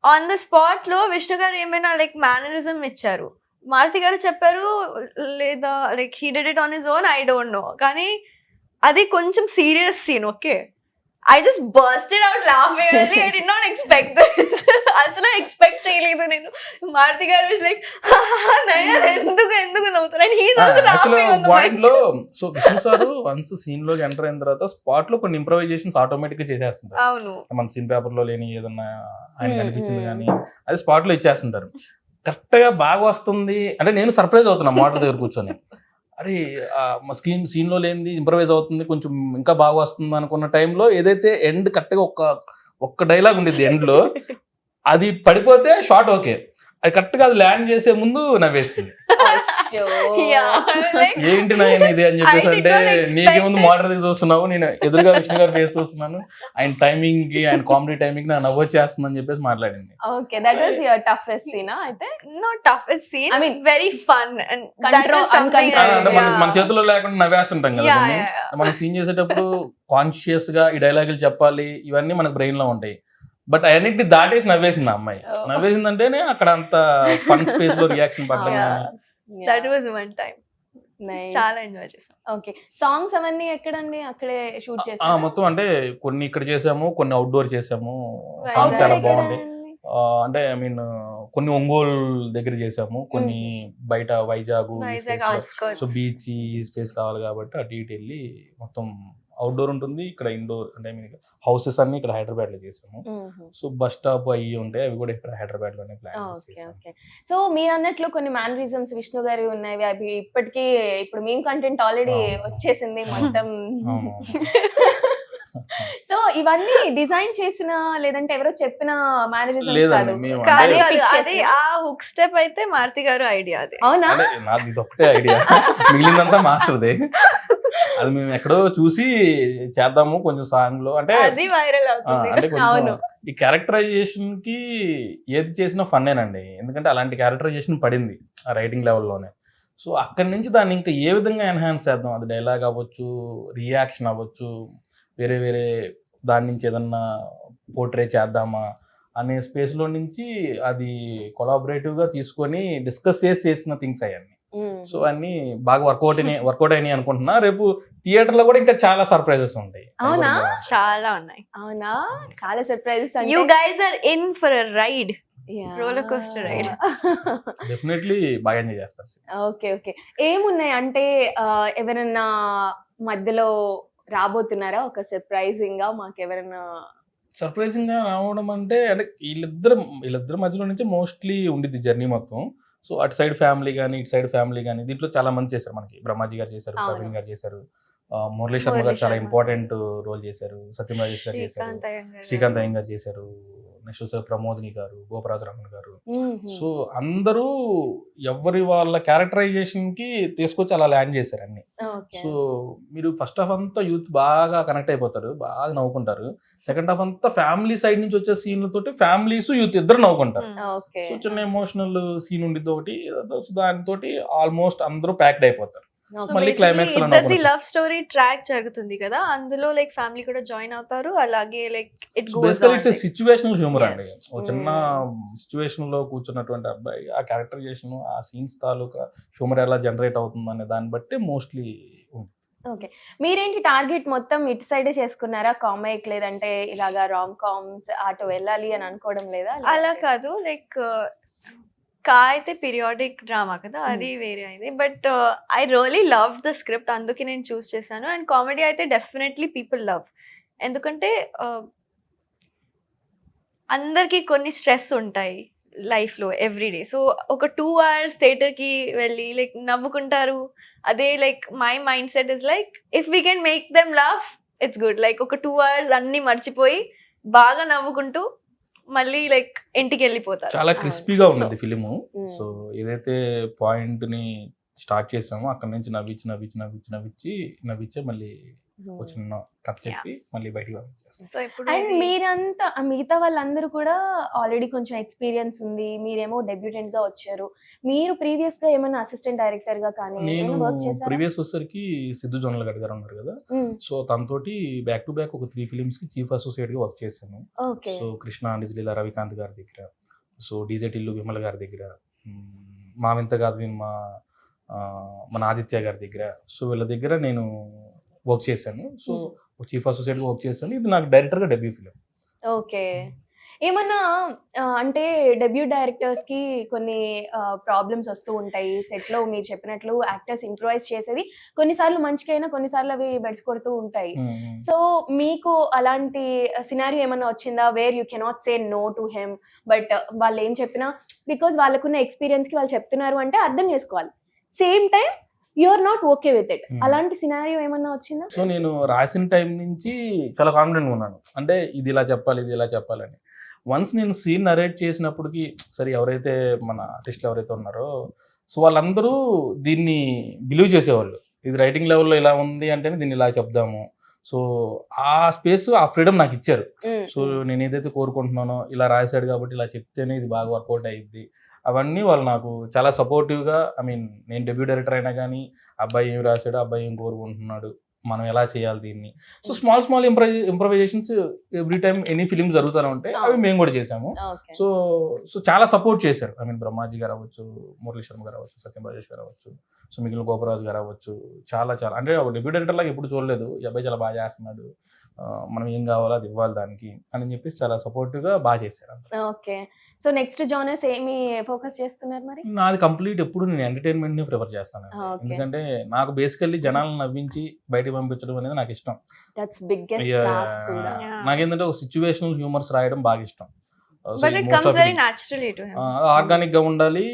On the spot లో విష్ణు గారు ఏమైనా లైక్ మేనరిజం ఇచ్చారు, మారుతి గారు చెప్పారు లేదా like he did it on his own, I don't know. కానీ అది కొంచెం serious scene. Okay, I just bursted out laughing. I did not expect this. అసలు ఎక్స్పెక్ట్ చేయలేదు నేను. మారుతి గారు ఇస్ లైక్ ఎందుకు నవ్వుతారు, and he's also laughing on the point లో. So Vishnu sir once scene లోకి ఎంటర్ అయిన తర్వాత స్పాట్ లో కొన్ని ఇంప్రవైజేషన్స్ ఆటోమేటిక్ గా చేసేస్తుంటారు. అవును, మన సీన్ పేపర్ లో లేని ఏదన్నా ఆయన కనిపించింది కానీ అది స్పాట్ లో ఇచ్చేస్తుంటారు. కరెక్ట్ గా బాగా వస్తుంది అంటే నేను సర్ప్రైజ్ అవుతున్నా మోటార్ దగ్గర కూర్చొని. అరే సీన్ లో లేనిది ఇంప్రవైజ్ అవుతుంది, కొంచెం ఇంకా బాగా వస్తుంది అనుకున్న టైంలో ఏదైతే ఎండ్ కరెక్ట్ గా ఒక్క డైలాగ్ ఉండేది ఎండ్ లో, అది పడిపోతే షార్ట్ ఓకే, అది కరెక్ట్ గా అది ల్యాండ్ చేసే ముందు నవ్వేసింది. ఏంటి నాయన ఇది అని చెప్పేసి. అంటే నీకే ముందు మోటార్ దగ్గర చూస్తున్నావు, నేను ఎదురుగా విష్ణు గారు ఫేస్ చూస్తున్నాను, ఆయన టైమింగ్ కి ఆయన కామెడీ టైమింగ్ నా నవ్వు వచ్చేస్తుంది అని చెప్పేసి మాట్లాడింది. Okay, that was your toughest scene అయితే. not toughest scene, I mean, very fun and that control- is something uncontrolled. అంటే మన చేతుల్లో లేకుండా నవ్వేస్తుంటాం కదా Yeah, కొన్ని. yeah, yeah. మనం సీన్ చేసేటప్పుడు కాన్షియస్ గా ఈ డైలాగులు చెప్పాలి, ఇవన్నీ మనకు బ్రెయిన్ లో ఉంటాయి. బట్ అన్నిటిని దాటేసి నవ్వేసింది ఆ అమ్మాయి. Oh. నవ్వేసిందంటేనే అక్కడ అంత ఫన్ స్పేస్ లో రియాక్షన్ పడడం Yeah. కానీ. that was one time. Nice. చాలా ఎంజాయ్ చేసాం. ఓకే, సాంగ్స్ అవన్నీ ఎక్కడండి? అక్కడే షూట్ చేసారు? మొత్తం అంటే కొన్ని ఇక్కడ చేసాము, కొన్ని అవుట్డోర్ చేసాము. Right. సాంగ్స్ చాలా Right. బాగుంటాయి. అంటే ఐ మీన్ కొన్ని ఒంగోలు దగ్గర చేసాము, కొన్ని బయట Vizag outskirts. So beach space కావాలి కాబట్టి అటు ఇటు వెళ్ళి మొత్తం అవుట్డోర్ ఉంటుంది, ఇక్కడ ఇండోర్ అంటే ఐ మీన్ హౌసెస్ అన్ని ఇక్కడ హైదరాబాద్ లో చేసాము. సో బస్ స్టాప్ అయ్యి ఉంటాయి, అవి కూడా ఇక్కడ హైదరాబాద్ లోనే ప్లాన్ ఓకే చేసాము. ఓకే. సో మీరు అన్నట్లు కొన్ని మేనరిజమ్స్ విష్ణు గారి ఉన్నాయి, అవి ఇప్పటికీ ఇప్పుడు మేము కంటెంట్ ఆల్రెడీ అవును. వచ్చేసింది మొత్తం. అవును. సో ఇవన్నీ డిజైన్ చేసిన లేదంటే ఎవరో చెప్పిన మేనరిజమ్స్ లేదండి, కాదు? మేము కాదు అంటే- కాదు, fix అది చేసిన. ఆ హుక్ స్టెప్ అయితే మారుతి గారు ఐడియా అది. అవునా? అంటే నాది ఇది ఒకటే ఐడియా, మిగిలిందంతా మాస్టర్దే. అది మేము ఎక్కడో చూసి చేద్దాము కొంచెం సాంగ్ లో అంటే అది వైరల్ అవుతుంది. అంటే కొంచెం అవును. ఈ క్యారెక్టరైజేషన్ కి ఏది చేసినా ఫన్నేనండి, ఎందుకంటే అలాంటి క్యారెక్టరైజేషన్ పడింది ఆ రైటింగ్ లెవెల్లోనే. సో అక్కడి నుంచి దాన్ని ఇంకా ఏ విధంగా ఎన్హాన్స్ చేద్దాం, అది డైలాగ్ అవ్వచ్చు, రియాక్షన్ అవ్వచ్చు, వేరే వేరే దాని నుంచి ఏదన్నా పోర్ట్రే చేద్దామా అనే స్పేస్లో నుంచి అది కొలాబరేటివ్గా తీసుకొని డిస్కస్ చేసిన థింగ్స్ అయ్యాన్ని. సో అన్ని బాగా వర్కౌట్ అయినాయి అనుకుంటున్నా. రేపు థియేటర్ లో కూడా ఇంకా చాలా సర్ప్రైజెస్ ఉంటాయి. అవునా? చాలా ఉన్నాయి. అవునా, చాలా surprises. You guys are in for a ride, roller coaster ride. Definitely బాగా ఎంజాయ్ చేస్తారు. Okay okay. ఏమున్నాయి అంటే ఎవరన్నా మధ్యలో రాబోతున్నారా ఒక సర్ప్రైజింగ్ గా మాకు ఎవరన్నా? సర్ప్రైజింగ్ గా రావడం అంటే వీళ్ళిద్దరి మధ్యలో నుంచి మోస్ట్లీ ఉండిద్ది జర్నీ మొత్తం. సో అటు సైడ్ ఫ్యామిలీ కానీ ఇటు సైడ్ ఫ్యామిలీ కానీ దీంట్లో చాలా మంది చేశారు. మనకి బ్రహ్మాజీ గారు చేశారు, అవును. ప్రవీణ్ గారు చేశారు, మురళీ శర్మ గారు చాలా ఇంపార్టెంట్ రోల్ చేశారు, సత్యం రాజేష్ గారు చేశారు, శ్రీకాంత్ అయ్యం గారు చేశారు, నెక్స్ట్ ప్రమోదిని గారు, గోపరాజు రమణ గారు. సో అందరూ ఎవరి వాళ్ళ క్యారెక్టరైజేషన్ కి తీసుకొచ్చి అలా ల్యాండ్ చేశారు అన్ని. సో మీరు ఫస్ట్ హాఫ్ అంతా యూత్ బాగా కనెక్ట్ అయిపోతారు, బాగా నవ్వుకుంటారు. సెకండ్ హాఫ్ అంతా ఫ్యామిలీ సైడ్ నుంచి వచ్చే సీన్లతోటి ఫ్యామిలీస్ యూత్ ఇద్దరు నవ్వుకుంటారు. ఓకే. సో చిన్న ఎమోషనల్ సీన్ ఉండిద్ది ఒకటి, దానితో ఆల్మోస్ట్ అందరూ ప్యాక్డ్ అయిపోతారు. మళ్ళీ క్లైమాక్స్ ఇద్దరిది లవ్ స్టోరీ ట్రాక్ జరుగుతుంది కదా, అందులో లైక్ ఫ్యామిలీ కూడా జాయిన్ అవుతారు. అలాగే like it goes on. It's situational humour అండి. Yes. ఒక చిన్న సిచ్యువేషన్ లో కూర్చున్నటువంటి అబ్బాయి ఆ క్యారెక్టరైజేషన్, ఆ సీన్స్ తాలూకా హ్యూమర్ ఎలా జనరేట్ అవుతుంది అనే దాన్ని బట్టి మోస్ట్లీ ఓకే. మీరేంటి టార్గెట్ మొత్తం ఇటు సైడే చేసుకున్నారా? కామిక్ లేదంటే ఇలాగా రామ్ కామ్స్ అటు వెళ్ళాలి అని అనుకోవడం లేదా? అలా కాదు, లైక్ కా అయితే పీరియాడిక్ డ్రామా కదా, అది వేరే అయింది. But I really love the script, అందుకే నేను చూస్ చేశాను. అండ్ కామెడీ అయితే డెఫినెట్లీ పీపుల్ లవ్, ఎందుకంటే అందరికీ కొన్ని స్ట్రెస్ ఉంటాయి లైఫ్లో ఎవ్రీడే. సో ఒక 2 hours థియేటర్కి వెళ్ళి లైక్ నవ్వుకుంటారు. అదే like my mind set is like if we can make them laugh it's good. Like ఒక 2 hours అన్ని మర్చిపోయి బాగా నవ్వుకుంటూ మళ్ళీ లైక్ ఇంటికి వెళ్ళిపోతారు. చాలా క్రిస్పీగా ఉంది ఫిలిము. Mm. సో ఏదైతే పాయింట్ ని స్టార్ట్ చేసామో అక్కడ నుంచి నవ్వించే మళ్ళీ ఒక చిన్న కథ చెప్పి మళ్ళీ బయటికి పంపించేస్తాను. సో ఇప్పుడు అండ్ మీరంతా మిగతా వాళ్ళందరూ కూడా ఆల్రెడీ కొంచెం ఎక్స్పీరియన్స్ ఉంది, మీరేమో డెబ్యూటెంట్ గా వచ్చారు. మీరు ప్రీవియస్ గా ఏమైనా అసిస్టెంట్ డైరెక్టర్ గా కానీ నేను ఏమైనా వర్క్ చేశారా? ప్రీవియస్ వచ్చేసరికి సిద్ధు జొన్నలగడ్డ గారు ఉన్నారు కదా, సో తనతోటి బ్యాక్ టు బ్యాక్ ఒక 3 ఫిలిమ్స్ కి చీఫ్ అసోసియేట్ గా వర్క్ చేశాను. ఓకే. సో కృష్ణ అండిజిలీల రవికాంత్ గారి దగ్గర, సో డీజే టిల్లు విమల్ గారి దగ్గర, మా వింత కాదు మన ఆదిత్య గారి దగ్గర, సో వీళ్ళ దగ్గర నేను వర్క్ చేశాను. సో చీఫ్ అసోసియేట్గా వర్క్ చేశాను. ఇది నాకు డైరెక్టర్గా డెబ్యూ ఫిలిం. ఓకే. ఏమన్నా అంటే డెబ్యూ డైరెక్టర్స్ కి కొన్ని ప్రాబ్లమ్స్ వస్తూ ఉంటాయి సెట్ లో. మీరు చెప్పినట్లు యాక్టర్స్ ఇంప్రూవైజ్ చేసేది కొన్నిసార్లు మంచికైనా కొన్నిసార్లు అవి బెడ్స్ కొడుతూ ఉంటాయి. సో మీకు అలాంటి సినారియో ఏమన్నా వచ్చిందా where you cannot say no to him, but వాళ్ళు ఏం చెప్పినా బికాజ్ వాళ్ళకున్న ఎక్స్పీరియన్స్ కి వాళ్ళు చెప్తున్నారు అంటే అర్థం చేసుకోవాలి, same time you are not okay with it. అలాంటి సినారియో ఏమన్నా వచ్చిందా? సో నేను రాసిన టైం నుంచి చాలా కాన్ఫిడెంట్గా ఉన్నాను, అంటే ఇది ఇలా చెప్పాలి ఇది ఇలా చెప్పాలని. వన్స్ నేను సీన్ నరేట్ చేసినప్పటికి సరే ఎవరైతే మన ఆర్టిస్టులు ఎవరైతే ఉన్నారో సో వాళ్ళందరూ దీన్ని బిలీవ్ చేసేవాళ్ళు. ఇది రైటింగ్ లెవెల్లో ఇలా ఉంది అంటేనే దీన్ని ఇలా చెప్దాము. సో ఆ స్పేస్ ఆ ఫ్రీడమ్ నాకు ఇచ్చారు. సో నేను ఏదైతే కోరుకుంటున్నానో ఇలా రాశాడు కాబట్టి ఇలా చెప్తేనే ఇది బాగా వర్కౌట్ అయ్యిద్ది, అవన్నీ వాళ్ళు నాకు చాలా సపోర్టివ్గా. ఐ మీన్ నేను డెబ్యూ డైరెక్టర్ అయినా కానీ అబ్బాయి ఏం రాశాడు, అబ్బాయి ఏం కోరుకుంటున్నాడు, మనం ఎలా చేయాలి దీన్ని. So small improvisations every time any films జరుగుతూనే ఉంటాయి, అవి మేము కూడా చేసాము. సో సో చాలా సపోర్ట్ చేశారు. ఐ మీన్ బ్రహ్మాజీ గారు అవ్వచ్చు, మురళీ శర్మ గారు అవ్వచ్చు, సత్యం రాజేష్ గారు అవ్వచ్చు, సో మిగిలిన గోపరాజు గారు అవ్వచ్చు, చాలా అంటే ఒక డెబ్యూ డైరెక్టర్ లాగా ఎప్పుడు చూడలేదు, ఈ అబ్బాయి చాలా బాగా చేస్తున్నాడు, మనం ఏం కావాలో అది ఇవ్వాలి దానికి అని చెప్పేసి చాలా సపోర్టివ్గా బాగా చేశారు. ఓకే. సో నెక్స్ట్ జానర్స్ ఏమి ఫోకస్ చేస్తున్నారు మరి? నాది కంప్లీట్ ఎప్పుడు నేను ఎంటర్టైన్మెంట్ ని ప్రిఫర్ చేస్తాను. ఎందుకంటే నాకు బేసికల్లీ జనాలను నవ్వించి బయటికి పంపించడం అనేది నాకు ఇష్టం. దట్స్ బిగ్గెస్ట్ టాస్క్ కూడా. నాకేంటంటే ఒక సిచ్యువేషనల్ హ్యూమర్స్ రాయడం బాగా ఇష్టం. But it comes very naturally to him. Organic గా ఉండాలి,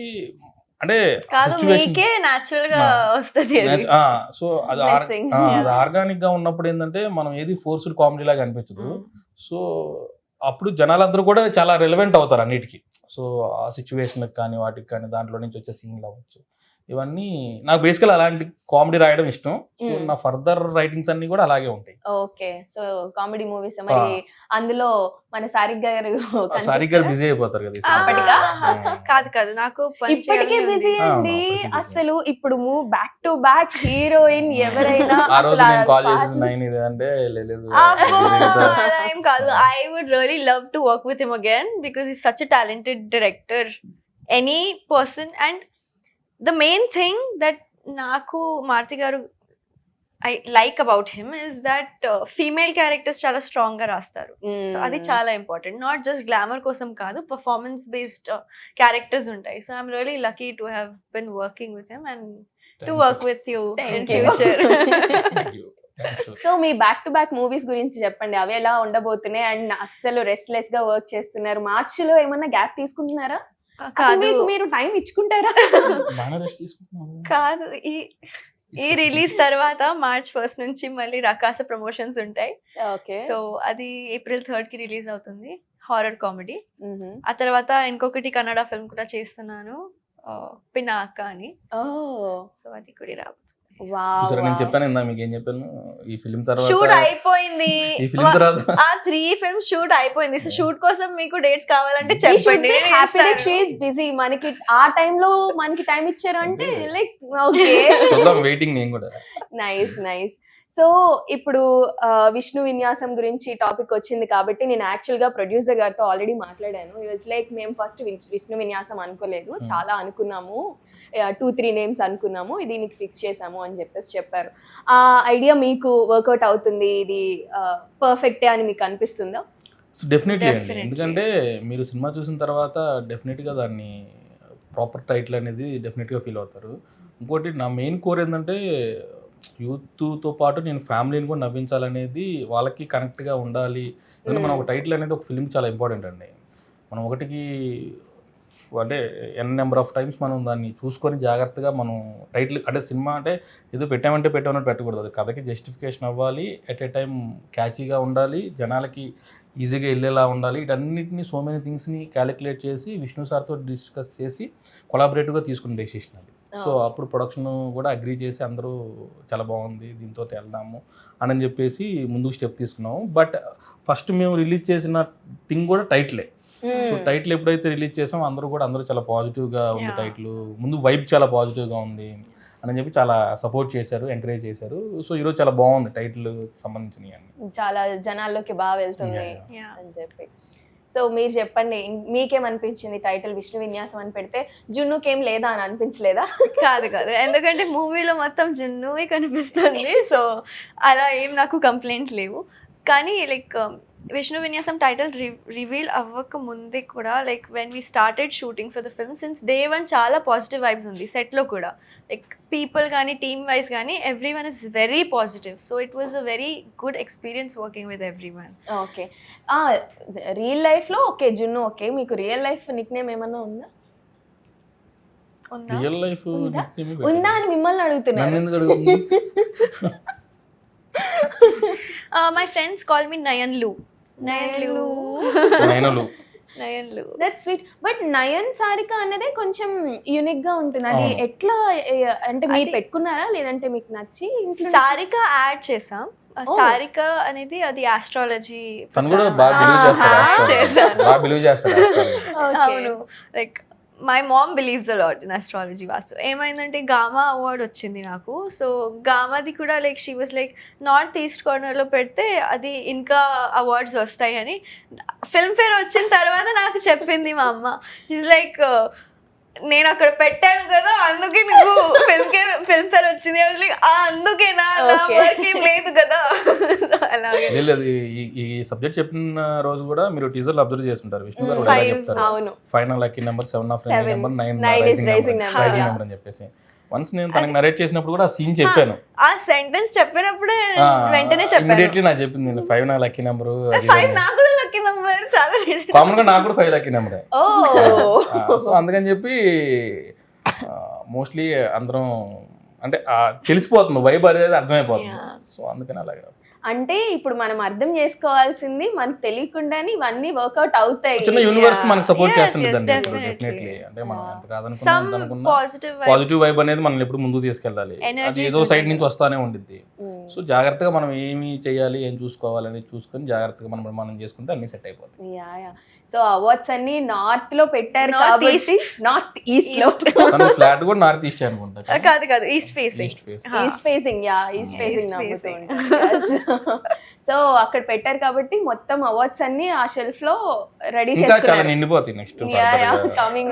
అంటే కాదు మీకే న్యాచురల్ గా వస్తది అది. సో అది ఆర్గానిక్ గా ఉన్నప్పుడు ఏంటంటే మనం ఏది ఫోర్స్డ్ కామెడీ లాగా అనిపించదు. సో అప్పుడు జనాలందరూ కూడా చాలా రెలవెంట్ అవుతారు అన్నిటికీ. సో ఆ సిచ్యువేషన్కి కానీ వాటికి కానీ దాంట్లో నుంచి వచ్చే సీన్లు అవ్వచ్చు, ఇవన్నీ నాకు బేసికల్ అలాంటి కామెడీ రాయడం ఇష్టం. సో నా ఫర్దర్ రైటింగ్స్ అన్ని కూడా అలాగే ఉంటాయి. ఓకే. సో కామెడీ మూవీస్ మరి అందులో మన సారిక్ గారు బిజీ అయిపోతారు కదా. కాదు నాకు ఇప్పటికే బిజీ అండి. అసలు ఇప్పుడు బ్యాక్ టు బ్యాక్ హీరోయిన్ ఎవరైనా ఆ రోజు నేను కాల్ చేసి 9 ఇది అంటే లేదు ఏం కాదు. I would really love to work with him again because he's such a talented director. Any person, and the main thing that నాకు మారుతి గారు I like about him is that female characters చాలా strong గా రాస్తారు. So అది చాలా important. Not just glamour కోసం కాదు, performance based characters ఉంటాయి. So I'm really lucky to have been working with him and to work with you in future. So me back to back movies గురించి చెప్పండి, అవి ఎలా ఉండబోతున్నాయి అండ్ అస్సలు restless గా వర్క్ చేస్తున్నారు. మార్చ్ లో ఏమన్నా గ్యాప్ తీసుకుంటున్నారా? కాదు మీరు టైం ఇచ్చుకుంటారా? కాదు, ఈ రిలీజ్ తర్వాత March 1 నుంచి మళ్ళీ రకాస ప్రమోషన్స్ ఉంటాయి. సో అది April 3 కి రిలీజ్ అవుతుంది, హారర్ కామెడీ. ఆ తర్వాత ఇంకొకటి కన్నడ ఫిల్మ్ కూడా చేస్తున్నాను, పినాక అని. సో అది కూడా రాబోతుంది. నేను చెప్పాను ఇందా మీకు ఏం చెప్పాను, ఈ ఫిల్మ్ తర్వాత షూట్ అయిపోయింది, ఈ ఫిల్మ్ తర్వాత ఆ 3 ఫిల్మ్స్ షూట్ అయిపోయింది. సో షూట్ కోసం మీకు డేట్స్ కావాలంటే చెప్పండి. బిజీ మనకి ఆ టైం లో మనకి టైం ఇచ్చారు అంటే లైక్ ఓకే వెయిటింగ్ నేను కూడా. నైస్. సో ఇప్పుడు విష్ణు విన్యాసం గురించి టాపిక్ వచ్చింది కాబట్టి నేను యాక్చువల్గా ప్రొడ్యూసర్ గారితో ఆల్రెడీ మాట్లాడాను. ఇట్ వాజ్ లైక్ మేము ఫస్ట్ విష్ణు విన్యాసం అనుకోలేదు, చాలా అనుకున్నాము, 2-3 నేమ్స్ అనుకున్నాము, దీనికి ఫిక్స్ చేసాము అని చెప్పారు. ఆ ఐడియా మీకు వర్కౌట్ అవుతుంది, ఇది పర్ఫెక్టే అని మీకు అనిపిస్తుందా? సో డెఫినెట్లీ అండి, ఎందుకంటే మీరు సినిమా చూసిన తర్వాత డెఫినెట్గా దాన్ని ప్రాపర్ టైటిల్ అనేది డెఫినెట్గా ఫీల్ అవుతారు. ఇంకోటి నా మెయిన్ కోర్ ఏంటంటే యూత్తో పాటు నేను ఫ్యామిలీని కూడా నవ్వించాలనేది, వాళ్ళకి కనెక్ట్గా ఉండాలి. ఎందుకంటే మనం ఒక టైటిల్ అనేది ఒక ఫిల్మ్ చాలా ఇంపార్టెంట్ అండి. మనం ఒకటికి అంటే నెంబర్ ఆఫ్ టైమ్స్ మనం దాన్ని చూసుకొని జాగ్రత్తగా మనం టైటిల్ అంటే సినిమా అంటే ఏదో పెట్టామంటే పెట్టకూడదు, అది కథకి జస్టిఫికేషన్ అవ్వాలి, ఎట్ ఏ టైం క్యాచీగా ఉండాలి, జనాలకి ఈజీగా వెళ్ళేలా ఉండాలి. వీటన్నిటిని సో మెనీ థింగ్స్ని క్యాలిక్యులేట్ చేసి విష్ణు సార్తో డిస్కస్ చేసి కొలాబరేటివ్గా తీసుకున్న డెసిషన్ అది. సో అప్పుడు ప్రొడక్షన్ కూడా అగ్రీ చేసి అందరూ చాలా బాగుంది దీంతో వెళ్దాము అని చెప్పేసి ముందుకు స్టెప్ తీసుకున్నాము. బట్ ఫస్ట్ మేము రిలీజ్ చేసిన థింగ్ కూడా టైటిలే. సో టైటిల్ ఎప్పుడైతే రిలీజ్ చేసామో అందరూ చాలా పాజిటివ్గా ఉంది టైటిల్, ముందు వైబ్ చాలా పాజిటివ్గా ఉంది అని చెప్పి చాలా సపోర్ట్ చేశారు, ఎంకరేజ్ చేశారు. సో ఈరోజు చాలా బాగుంది టైటిల్ సంబంధించినవి అన్ని, చాలా జనాల్లోకి బాగా వెళ్తుంది అని చెప్పి. సో మీరు చెప్పండి, మీకేమనిపించింది టైటిల్ విష్ణు విన్యాసం అని పెడితే? జున్నుకేం లేదా అని అనిపించలేదా? కాదు ఎందుకంటే మూవీలో మొత్తం జున్నువే కనిపిస్తుంది, సో అలా ఏం నాకు కంప్లైంట్స్ లేవు. కానీ లైక్ విష్ణు విన్యాసం టైటిల్ రివీల్ అవ్వక ముందే కూడా, like when we started shooting for the film, since day 1 చాలా పాజిటివ్ వైబ్స్ ఉంది సెట్లో కూడా. లైక్ పీపుల్ కానీ టీమ్ వైజ్ కానీ everyone is very positive. So it was a very good experience working with everyone. Okay, real లైఫ్లో okay జున్ను okay, మీకు real life nickname ఏమన్నా ఉందా? రియల్ లైఫ్ ఉందా అని మిమ్మల్ని అడుగుతున్నాను. మై ఫ్రెండ్స్ కాల్ మీ నయన్లు. That's sweet. But Nayan Sarika అనేది కొంచెం యూనిక్ గా ఉంటుంది. అది ఎట్లా అంటే మీరు పెట్టుకున్నారా లేదంటే మీకు నచ్చి? సారిక యాడ్ చేసాం. సారిక అనేది అది ఆస్ట్రాలజీ అవును. Like my mom believes a lot in astrology. Vastu ఏమైందంటే గామా అవార్డ్ వచ్చింది నాకు. సో గామాది కూడా like she was like north east కార్నర్లో పెడితే అది ఇంకా అవార్డ్స్ వస్తాయి అని. ఫిల్మ్ఫేర్ వచ్చిన తర్వాత నాకు చెప్పింది మా అమ్మ. ఈజ్ లైక్ నేను అక్కడ పెట్టాను కదా అందుకే నీకు ఫిల్మ్ఫేర్ వచ్చింది. అందుకేనా లేదు కదా. అలాగే ఈ సబ్జెక్ట్ చెప్పిన రోజు కూడా మీరు టీజర్ అబ్జర్వ్ చేస్తుంటారు, విష్ణు గారు చెప్తారు final lucky number 7 of number 9 rising number అని చెప్పేసి. వన్స్ నేను తనకి నరేట్ చేసినప్పుడు కూడా ఆ సీన్ చెప్పాను, ఆ సెంటెన్స్ చెప్పినప్పుడు వెంటనే చెప్పాను. ఇమిడియట్లీ నాకు చెప్పింది 5 నా లక్కీ నెంబర్, 5 నాకు కూడా లక్కీ నెంబర్, చాలా కామన్ గా నాకు కూడా 5 లక్కీ నెంబరే. సో అందుకని చెప్పి మోస్ట్లీ అందరం అంటే తెలిసిపోతుంది, వైబ్ అనేది అర్థమైపోతుంది. సో అందుకని అలాగా. అంటే ఇప్పుడు మనం అర్థం చేసుకోవాల్సింది మనకు తెలియకుండానే ఇవన్నీ వర్కౌట్ అవుతాయి. చిన్న యూనివర్స్ మనకు సపోర్ట్ చేస్తుంది డెఫినెట్లీ. అంటే మనం ఎంత కాదనుకున్నా పాజిటివ్ వైబ్ అనేది మనం ఎప్పుడు ముందుకు తీసుకెళ్ళాలి, అది ఏదో సైడ్ నుంచి వస్తానే ఉండిద్ది. సో జాగ్రత్తగా మనం ఏమి చేయాలి, ఏం చూసుకోవాలని చూసుకొని జాగ్రత్తగా మనం చేసుకుంటే అన్ని సెట్ అయిపోతాయి. సో అవార్డ్స్ అన్ని నార్త్ లో పెట్టారు కాబట్టి నార్త్ ఈస్ట్ లో, ఫ్లాట్ కూడా నార్త్ ఈస్ట్ అనుకుంటా. కాదు east facing. East facing so అక్కడ పెట్టారు కాబట్టి మొత్తం అవార్డ్స్ అన్ని ఆ షెల్ఫ్ లో రెడీ చేసుకున్నారు, నిండిపోతాయి. నెక్స్ట్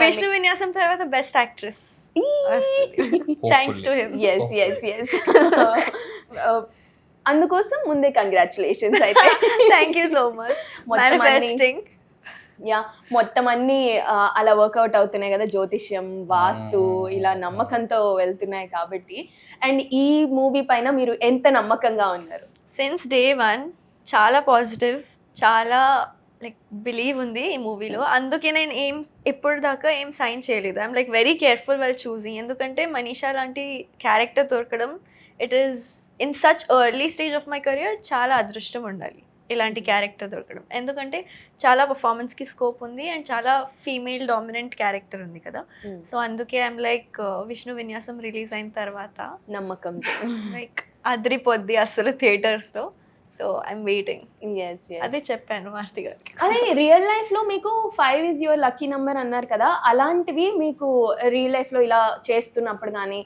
విష్ణు విన్యాసం తర్వాత best actress thanks to him. yes అందుకోసం ముందే కంగ్రాచులేషన్స్. అయితే thank you so much. Manifesting మొత్తం అన్ని అలా వర్కౌట్ అవుతున్నాయి కదా, జ్యోతిష్యం వాస్తు ఇలా నమ్మకంతో వెళ్తున్నాయి కాబట్టి. అండ్ ఈ మూవీ పైన మీరు ఎంత నమ్మకంగా ఉన్నారు? సిన్స్ డే 1 చాలా పాజిటివ్, చాలా లైక్ బిలీవ్ ఉంది ఈ మూవీలో. అందుకే నేను ఇప్పుడు దాకా ఏం సైన్ చేయలేదు. I'm like very careful well choosing. ఎందుకంటే మనీషా లాంటి క్యారెక్టర్ దొరకడం, it is in such early stage of my career చాలా అదృష్టం ఉండాలి ఇలాంటి క్యారెక్టర్ దొరకడం. ఎందుకంటే చాలా పర్ఫార్మెన్స్కి స్కోప్ ఉంది అండ్ చాలా ఫీమేల్ డామినెంట్ క్యారెక్టర్ ఉంది కదా. సో అందుకే ఐఎమ్ లైక్ విష్ణు విన్యాసం రిలీజ్ అయిన తర్వాత నమ్మకం లైక్ అదిరిపోద్ది అసలు థియేటర్స్లో. So I'm waiting. అదే చెప్పాను మార్తి గారికి. అదే రియల్ లైఫ్ లో మీకు 5 is your lucky number అన్నారు కదా, అలాంటివి మీకు రియల్ లైఫ్ లో ఇలా చేస్తున్నప్పుడు కానీ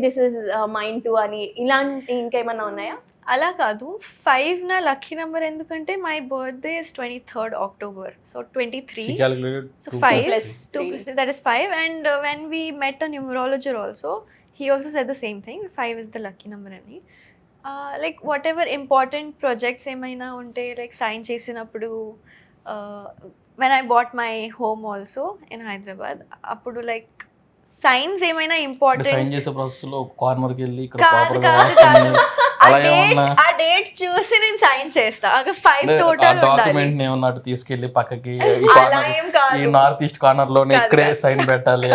దిస్ ఇస్ మైండ్ టు అని ఇలాంటి ఇంకేమన్నా ఉన్నాయా? అలా కాదు, 5 నా లక్కీ నెంబర్ ఎందుకంటే my birthday is 23rd October. So 23, so 5 2 plus 3, that is 5. And when we met a numerologist also, he also said the same thing, 5 is the lucky number అని. Like what ever important projects ఏమైనా ఉంటే like sign చేసినప్పుడు, when I bought my home also in Hyderabad, అప్పుడు like science ఏమైనా important sign చేసే process లో corner కి వెళ్ళి ఇక్కడ ఆ డేట్ చూసి నేను సైన్ చేస్తా. 5 టోటల్ డాక్యుమెంట్ ఏమన్నట్టు తీసుకెళ్లి పక్కకి ఈ నార్త్ ఈస్ట్ కార్నర్ లోనే ఇక్కడే సైన్ పెట్టాలి,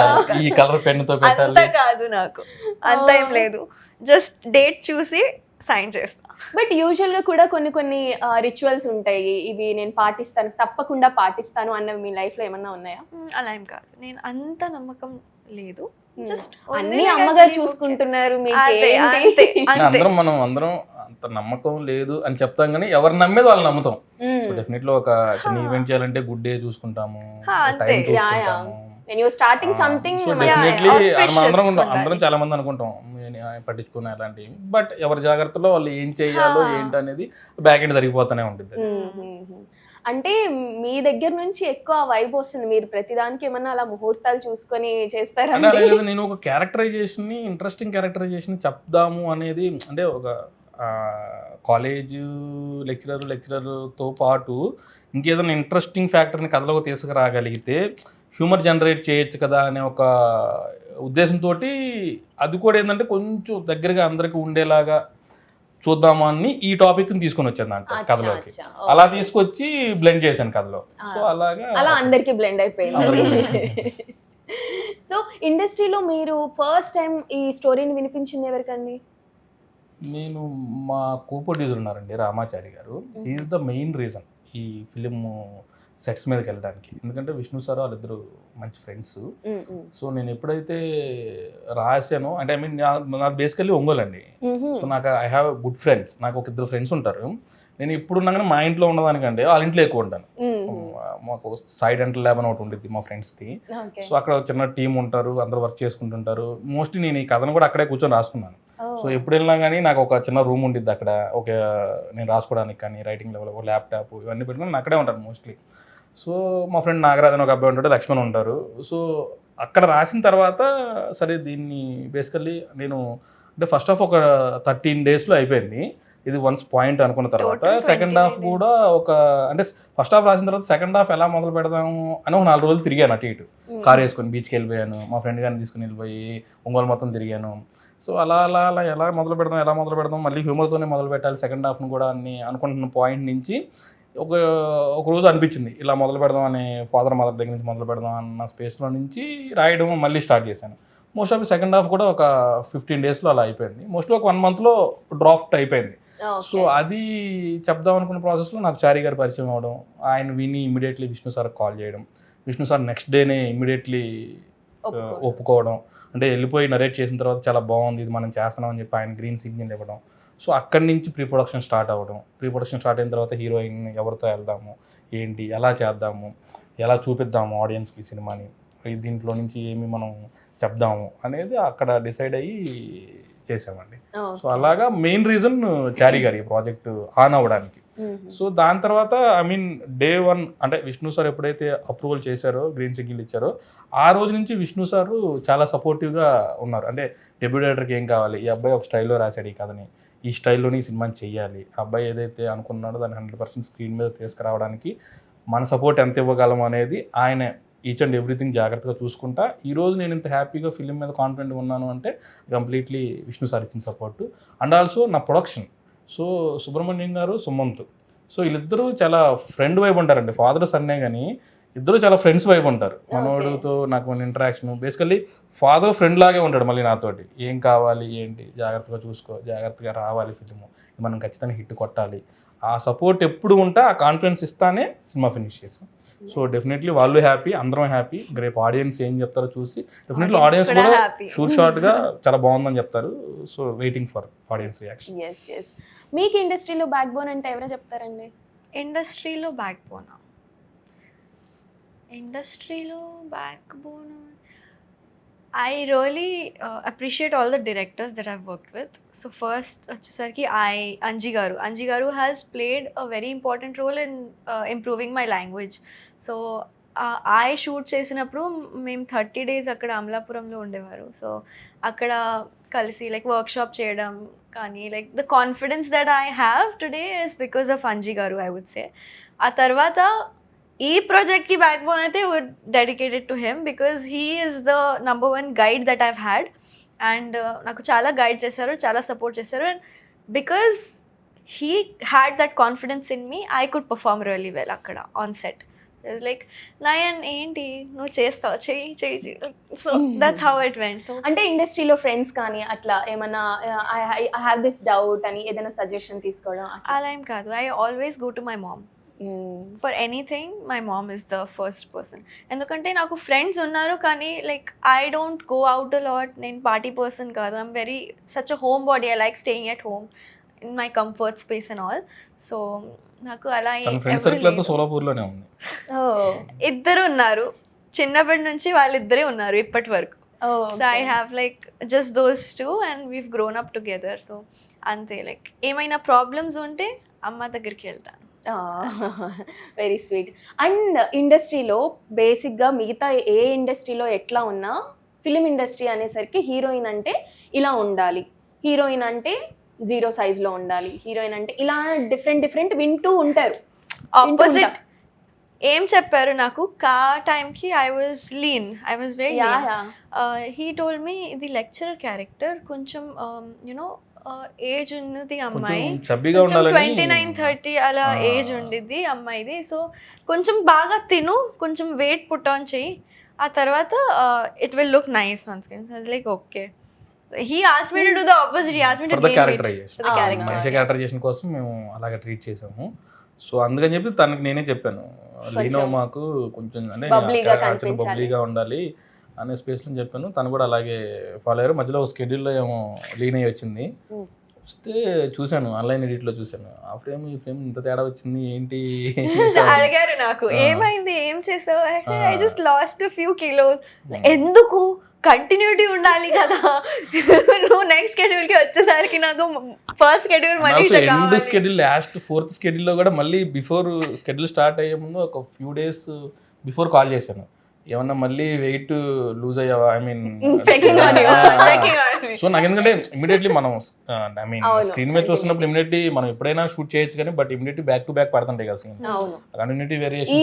ఈ కలర్ పెన్ తో పెట్టాలి. అంత కాదు, నాకు అంత ఏం లేదు, జస్ట్ డేట్ చూసి సైన్ చేస్తా. బట్ యూజువల్ గా కూడా కొన్ని రిచువల్స్ ఉంటాయి, ఇవి నేను పాటిస్తాను, తప్పకుండా పాటిస్తాను అన్నవి మీ లైఫ్ లో ఏమన్నా ఉన్నాయా? అలా ఏం కాదు, నేను అంత నమ్మకం లేదు. Just అన్ని అమ్మగారు చూసుకుంటున్నారు మీకు ఏంటి? అందరం అంత నమ్మకం లేదు అని చెప్తాం కానీ ఎవరు నమ్మేది వాళ్ళు నమ్ముతాం. సో డెఫినెట్లీ ఒక చిన్న ఈవెంట్ చేయాలంటే గుడ్ డే చూసుకుంటాము, టైం చూసుకుంటాము. When you starting something, so definitely auspicious అందరం చాలా మంది అనుకుంటాం పట్టించుకునే అలాంటివి, బట్ ఎవరి జాగ్రత్తలో వాళ్ళు ఏం చేయాలో ఏంటి అనేది బ్యాక్ ఎండ్ జరిగిపోతూనే ఉంటుంది. అంటే మీ దగ్గర నుంచి ఎక్కువ వైబ్ వస్తుంది. మీరు ప్రతిదానికి ఏమన్నా అలా ముహూర్తాలు చూసుకొని చేస్తారా? అంటే అలా లేదు, నేను ఒక క్యారెక్టరైజేషన్ ని ఇంట్రెస్టింగ్ క్యారెక్టరైజేషన్ చెప్దాము అనేది, అంటే ఒక కాలేజ్ లెక్చరర్తో పాటు ఇంకేదైనా ఇంట్రెస్టింగ్ ఫ్యాక్టర్ని కథలోకి తీసుకురాగలిగితే హ్యూమర్ జనరేట్ చేయొచ్చు కదా అనే ఒక ఉద్దేశంతో అది కూడా ఏంటంటే కొంచెం దగ్గరగా అందరికి ఉండేలాగా చూద్దాము అని ఈ టాపిక్ని తీసుకొని వచ్చాను దాంట్లో కథలోకి. అలా తీసుకొచ్చి బ్లెండ్ చేశాను కథలో. సో అలా అందరికి బ్లెండ్ అయిపోయింది. సో ఇండస్ట్రీలో మీరు ఫస్ట్ టైం ఈ స్టోరీని వినిపించింది ఎవరికండి? నేను మా కో ప్రొడ్యూసర్ ఉన్నారండి, రామాచారి గారు. ఈజ్ ద మెయిన్ రీజన్ ఈ ఫిలిం సెట్స్ మీదకి వెళ్ళడానికి. ఎందుకంటే విష్ణు సార్ వాళ్ళిద్దరు మంచి ఫ్రెండ్స్. సో నేను ఎప్పుడైతే రాశానో, అంటే ఐ మీన్ నాకు బేసికల్లీ ఒంగోలు అండి. సో నాకు ఐ హ్యావ్ గుడ్ ఫ్రెండ్స్. నాకు ఒక ఇద్దరు ఫ్రెండ్స్ ఉంటారు. నేను ఇప్పుడున్నా కానీ మా ఇంట్లో ఉన్నదానికంటే వాళ్ళ ఇంట్లో ఎక్కువ ఉంటాను. మాకు సైడ్ అండ్ ల్యాబ్ అని ఒకటి ఉంటుంది మా ఫ్రెండ్స్ది. సో అక్కడ చిన్న టీం ఉంటారు, అందరూ వర్క్ చేసుకుంటుంటారు. మోస్ట్లీ నేను ఈ కథను కూడా అక్కడే కూర్చొని రాసుకున్నాను. సో ఎప్పుడు వెళ్ళినా కానీ నాకు ఒక చిన్న రూమ్ ఉండిద్ది అక్కడ, ఒక నేను రాసుకోవడానికి కానీ రైటింగ్ లెవెల్, ఒక ల్యాప్టాప్ ఇవన్నీ పెట్టుకుని నేను అక్కడే ఉంటాను మోస్ట్లీ. సో మా ఫ్రెండ్ నాగరాజ్ అని ఒక అబ్బాయి ఉంటాడు, లక్ష్మణ్ ఉంటారు. సో అక్కడ రాసిన తర్వాత సరే దీన్ని బేసికల్లీ నేను అంటే ఫస్ట్ హాఫ్ ఒక 13 daysలో అయిపోయింది. ఇది వన్స్ పాయింట్ అనుకున్న తర్వాత సెకండ్ హాఫ్ కూడా ఒక, అంటే ఫస్ట్ హాఫ్ రాసిన తర్వాత సెకండ్ హాఫ్ ఎలా మొదలు పెడదాము అని ఒక 4 రోజులు తిరిగాను అటు ఇటు. కార్ వేసుకొని బీచ్కి వెళ్ళిపోయాను, మా ఫ్రెండ్ గారిని తీసుకుని వెళ్ళిపోయి ఒంగోలు మొత్తం తిరిగాను. సో అలా ఎలా మొదలు పెడదాం మళ్ళీ హ్యూమర్తోనే మొదలు పెట్టాలి సెకండ్ హాఫ్ను కూడా అని అనుకుంటున్న పాయింట్ నుంచి ఒక రోజు అనిపించింది ఇలా మొదలు పెడదాం అని, ఫాదర్ మదర్ దగ్గర నుంచి మొదలు పెడదాం అన్న స్పేస్లో నుంచి రాయడం మళ్ళీ స్టార్ట్ చేశాను. మోస్ట్ ఆఫ్ సెకండ్ హాఫ్ కూడా ఒక 15 daysలో అలా అయిపోయింది. మోస్ట్లీ ఒక 1 monthలో డ్రాఫ్ట్ అయిపోయింది. సో అది చెప్దాం అనుకున్న ప్రాసెస్లో నాకు చారి గారు పరిచయం అవ్వడం, ఆయన విని ఇమీడియట్లీ విష్ణు సార్ కాల్ చేయడం, విష్ణు సార్ నెక్స్ట్ డేనే ఇమీడియట్లీ ఒప్పుకోవడం, అంటే వెళ్ళిపోయి నరేట్ చేసిన తర్వాత చాలా బాగుంది ఇది మనం చేస్తున్నాం అని చెప్పి ఆయన గ్రీన్ సిగ్నల్ ఇవ్వడం. సో అక్కడి నుంచి ప్రీ ప్రొడక్షన్ స్టార్ట్ అయిన తర్వాత హీరోయిన్ ఎవరితో వెళ్దాము, ఏంటి, ఎలా చేద్దాము, ఎలా చూపిద్దాము ఆడియన్స్కి సినిమాని, దీంట్లో నుంచి ఏమి మనం చెప్దాము అనేది అక్కడ డిసైడ్ అయ్యి చేసామండి. సో అలాగా మెయిన్ రీజన్ చారి గారి ప్రాజెక్ట్ ఆన్ అవ్వడానికి. సో దాని తర్వాత ఐ మీన్ డే 1 అంటే విష్ణు సార్ ఎప్పుడైతే అప్రూవల్ చేశారో, గ్రీన్ సిగ్నల్ ఇచ్చారో, ఆ రోజు నుంచి విష్ణు సార్ చాలా సపోర్టివ్గా ఉన్నారు. అంటే డెబ్యూ డైరెక్టర్కి ఏం కావాలి, ఈ అబ్బాయి ఒక స్టైల్లో రాశాడు ఈ కథని, ఈ స్టైల్లోని ఈ సినిమాని చెయ్యాలి, ఆ అబ్బాయి ఏదైతే అనుకున్నాడో దాన్ని 100% స్క్రీన్ మీద తీసుకురావడానికి మన సపోర్ట్ ఎంత ఇవ్వగలం అనేది ఆయన ఈచ్ అండ్ ఎవ్రీథింగ్ జాగ్రత్తగా చూసుకుంటా ఈరోజు నేను ఇంత హ్యాపీగా ఫిలిం మీద కాన్ఫిడెంట్గా ఉన్నాను అంటే కంప్లీట్లీ విష్ణు సార్ ఇచ్చిన సపోర్టు. అండ్ ఆల్సో నా ప్రొడక్షన్. సో సుబ్రహ్మణ్యం గారు, సుమంత్, సో వీళ్ళిద్దరూ చాలా ఫ్రెండ్ వైబ్ ఉంటారండి. ఫాదర్ సన్నే కానీ ఇద్దరు చాలా ఫ్రెండ్స్ వైబ్ ఉంటారు. మనోడితో నాకు మన ఇంటరాక్షన్ బేసికల్లీ ఫాదర్ ఫ్రెండ్ లాగే ఉంటాడు. మళ్ళీ నాతోటి ఏం కావాలి ఏంటి జాగ్రత్తగా చూసుకో, జాగ్రత్తగా రావాలి ఫిలిము, మనం ఖచ్చితంగా హిట్ కొట్టాలి, ఆ సపోర్ట్ ఎప్పుడు ఉంటా ఆ కాన్ఫిడెన్స్ ఇస్తానే సినిమా ఫినిష్ చేసాం. సో డెఫినెట్లీ వాళ్ళు హ్యాపీ, అందరం హ్యాపీ. రేపు ఆడియన్స్ ఏం చెప్తారో చూసి డెఫినెట్లీ ఆడియన్స్ కూడా షార్ట్గా చాలా బాగుందని చెప్తారు. So waiting for audience reaction. మీకు ఇండస్ట్రీలో బ్యాక్ బోన్ అంటే ఎవరో చెప్తారండి? ఇండస్ట్రీలో back bone I really appreciate all the directors that I've worked with. So first, Anji Garu has played a very important role in improving my language. So I shoot చేసినప్పుడు మేము 30 days అక్కడ అమలాపురంలో ఉండేవారు. So అక్కడ కలిసి like workshop చేయడం కానీ like the confidence that I have today is because of Anji గారు ఐ వుడ్ సే. ఆ తర్వాత ఈ ప్రాజెక్ట్కి బ్యాక్ బోన్ అయితే would dedicated to him because he is the number 1 guide that I've had. And నాకు చాలా గైడ్ చేశారు, చాలా సపోర్ట్ చేశారు. And because he had that confidence in me, I could perform really well అక్కడ on set. It's like Nayan ఏంటి నువ్వు చేస్తావు, చెయ్యి. So that's how it went. So అంటే ఇండస్ట్రీలో ఫ్రెండ్స్ కానీ అట్లా ఏమన్నా ఐ హ్యావ్ దిస్ డౌట్ అని ఏదైనా సజెషన్ తీసుకోవడం అలా ఏం కాదు. I always go to my mom. For anything my mom is the first person. ఎందుకంటే నాకు ఫ్రెండ్స్ ఉన్నారు కానీ like I don't go out a lot. నేను పార్టీ పర్సన్ కాదు. I'm very such a home body. I like staying at home in my comfort space and all. So నాకు అలా friend circle అంతా సోలాపూర్లోనే ఉంది. ఇద్దరు ఉన్నారు చిన్నప్పటి నుంచి, వాళ్ళిద్దరే ఉన్నారు ఇప్పటి వరకు. So I have like just those two and weave grown up together. So అంతే, లైక్ ఏమైనా ప్రాబ్లమ్స్ ఉంటే అమ్మ దగ్గరికి వెళ్తాను. Very sweet. అండ్ ఇండస్ట్రీలో బేసిక్గా మిగతా ఏ ఇండస్ట్రీలో ఎట్లా ఉన్నా ఫిలిం ఇండస్ట్రీ అనేసరికి హీరోయిన్ అంటే ఇలా ఉండాలి, హీరోయిన్ అంటే 0 సైజ్లో ఉండాలి, హీరోయిన్ అంటే ఇలా డిఫరెంట్ వింటూ ఉంటారు. ఆపోజిట్ ఏం చెప్పారు నాకు, కా టైంకి I was lean, I was very he told me ఇది లెక్చరర్ క్యారెక్టర్, కొంచెం యునో ఏజ్ ఉన్నది అమ్మాయి, 29-30 అలా ఏజ్ ఉండిద్ది అమ్మాయిది. సో కొంచెం బాగా తిను, కొంచెం వెయిట్ పుట్ ఆన్ చెయ్యి, ఆ తర్వాత it will look nice on screen. So like okay. He asked me to do the opposite. He asked me to gain weight for the character. మనిషి క్యారెక్టరైజేషన్ కోసం మేము అలాగే ట్రీట్ చేసాము. సో అందుకని చెప్పి తనకి నేనే చెప్పాను, లీనో మాకు కొంచెం అంటే బబ్లీగా ఉండాలి అనే స్పేస్లో చెప్పాను. తను కూడా అలాగే ఫాలో అయ్యారు. మధ్యలో స్కెడ్యూల్లో ఏమో లీన్ అయ్యి వచ్చింది. వస్తే చూశాను, ఆన్లైన్ ఎడిట్లో చూశాను, ఆ ఫ్రేమ్ ఈ ఫ్రేమ్ ఇంత తేడా వచ్చింది ఏంటి అడిగారు నాకు, ఏమైంది, ఏం చేసావు? I just last few kilos. ఎందుకు, కంటిన్యూటీ ఉండాలి కదా, నువ్వు నెక్స్ట్ షెడ్యూల్కి వచ్చేసరికి నాకు ఫస్ట్ షెడ్యూల్ మళ్ళీ ఎండ్ షెడ్యూల్ లాస్ట్ 4th షెడ్యూల్లో కూడా మళ్ళీ బిఫోర్ షెడ్యూల్ స్టార్ట్ అయ్యే ముందు ఒక ఫ్యూ డేస్ బిఫోర్ కాల్ చేశాను, ఏమన్నా మళ్ళీ వెయిట్ లూజ్ అయ్యావా, ఐ మీన్ సో నాకు ఎందుకంటే ఇమీడియట్లీ మనం ఐ మీన్ స్క్రీన్ మీద చూస్తున్నప్పుడు ఇమీడియట్లీ మనం ఎప్పుడైనా షూట్ చేయొచ్చు కానీ but immediately back to back పడుతుంటాయి కదా సీన్, కంటిన్యూటీ వేరియేషన్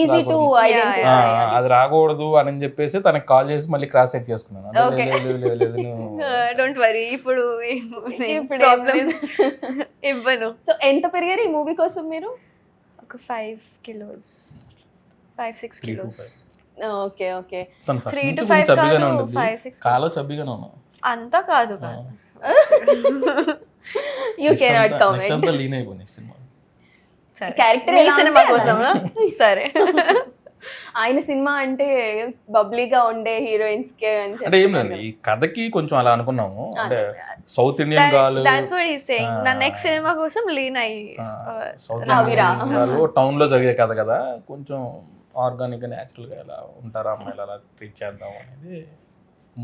అది రాకూడదు అని చెప్పేసి తనకి కాల్ చేసి మళ్ళీ క్రాస్ చెక్ చేసుకున్నాను. డోంట్ వరీ, ఇప్పుడు ఇవ్వను. సో ఎంత పెరిగారు ఈ మూవీ కోసం మీరు? ఒక 5 kilos, 5-6 kilos. Okay okay. 3 to 5 కాదు, 5-6 కాలో చబ్బిగానే ఉన్నావు. అంతా కాదు యూ కెనాట్ కామెంట్. నెక్స్ట్ అంతా లీన్ అయిపోయింది సినిమా. క్యారెక్టర్ సినిమా కోసం సరే. ఆయన సినిమా అంటే బబ్లీగా ఉండే హీరోయిన్స్ కే అంటే ఏం లేదు, ఈ కథకి కొంచెం అలా అనుకున్నాము, అంటే సౌత్ ఇండియన్ గాలు, that's what he is saying. నా నెక్స్ట్ సినిమా కోసం లీన్ అయ్యి సౌత్ ఇండియన్ గాలు టౌన్ లో జరిగే కథ కదా, కొంచెం ఆర్గానిక్ గా న్యాచురల్ గా ఎలా ఉంటారా అమ్మాయిలు అలా ట్రీట్ చేద్దాం అనేది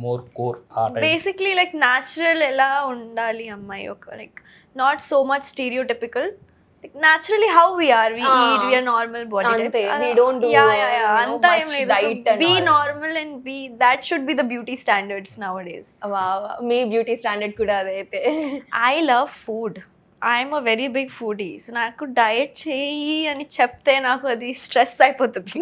more core. Basically like natural ఎలా ఉండాలి అమ్మాయి, ఒక like not so much stereotypical, like naturally how we are, we eat, we are normal body type, we don't do anta em ledu, be normal and be, that should be the beauty standards nowadays. Wow, me beauty standard kuda adaithe. I love food, I am a very big foodie, so naaku diet cheyi ani chepte naaku adi stress అయిపోతుంది.